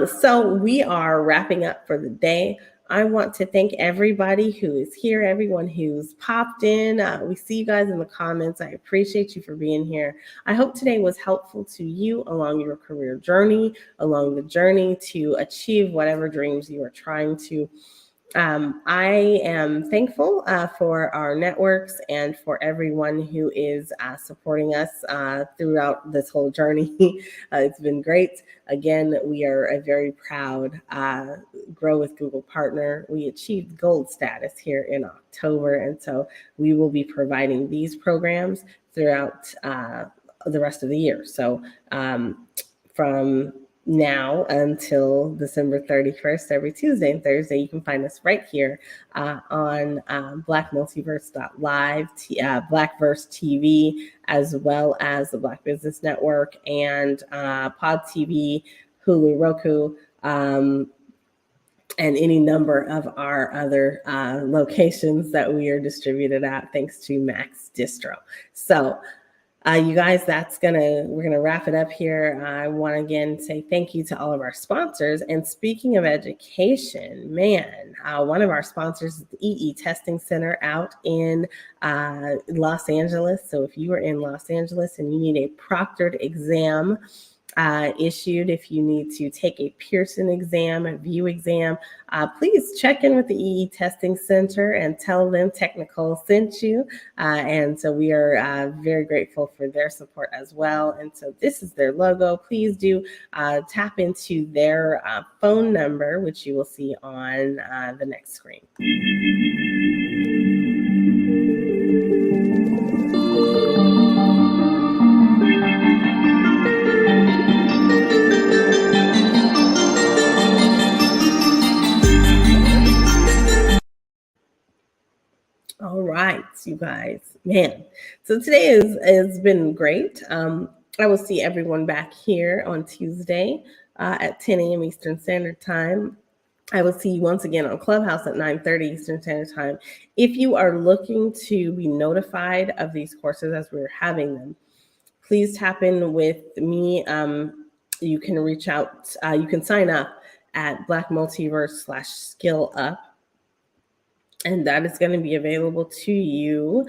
So we are wrapping up for the day. I want to thank everybody who is here, everyone who's popped in. We see you guys in the comments. I appreciate you for being here. I hope today was helpful to you along your career journey, along the journey to achieve whatever dreams you are trying to. I am thankful for our networks and for everyone who is supporting us throughout this whole journey. It's been great. Again, we are a very proud Grow with Google partner. We achieved gold status here in October, and so we will be providing these programs throughout the rest of the year. So from now until December 31st, every Tuesday and Thursday, you can find us right here on blackmultiverse.live, Blackverse TV, as well as the Black Business Network and Pod TV, Hulu, Roku, and any number of our other locations that we are distributed at, thanks to Max Distro. So you guys, we're gonna wrap it up here. I want to again say thank you to all of our sponsors. And speaking of education, man, one of our sponsors is the EE Testing Center out in Los Angeles. So if you are in Los Angeles and you need a proctored exam issued, if you need to take a Pearson exam, a VUE exam, please check in with the EE Testing Center and tell them Technical sent you. And so we are very grateful for their support as well. And so this is their logo. Please do tap into their phone number, which you will see on the next screen. All right, you guys, man. So today has been great. I will see everyone back here on Tuesday at 10 a.m. Eastern Standard Time. I will see you once again on Clubhouse at 9:30 Eastern Standard Time. If you are looking to be notified of these courses as we're having them, please tap in with me. You can reach out. You can sign up at Black Multiverse /Skill Up. And that is going to be available to you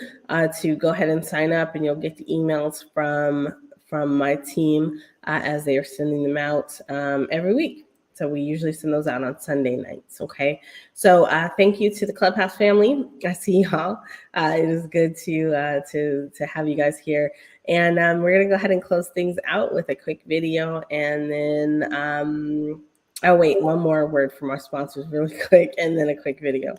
to go ahead and sign up, and you'll get the emails from my team as they are sending them out every week. So we usually send those out on Sunday nights. Okay. So thank you to the Clubhouse family. I see y'all. It is good to have you guys here. And we're going to go ahead and close things out with a quick video, and then oh wait, one more word from our sponsors really quick, and then a quick video.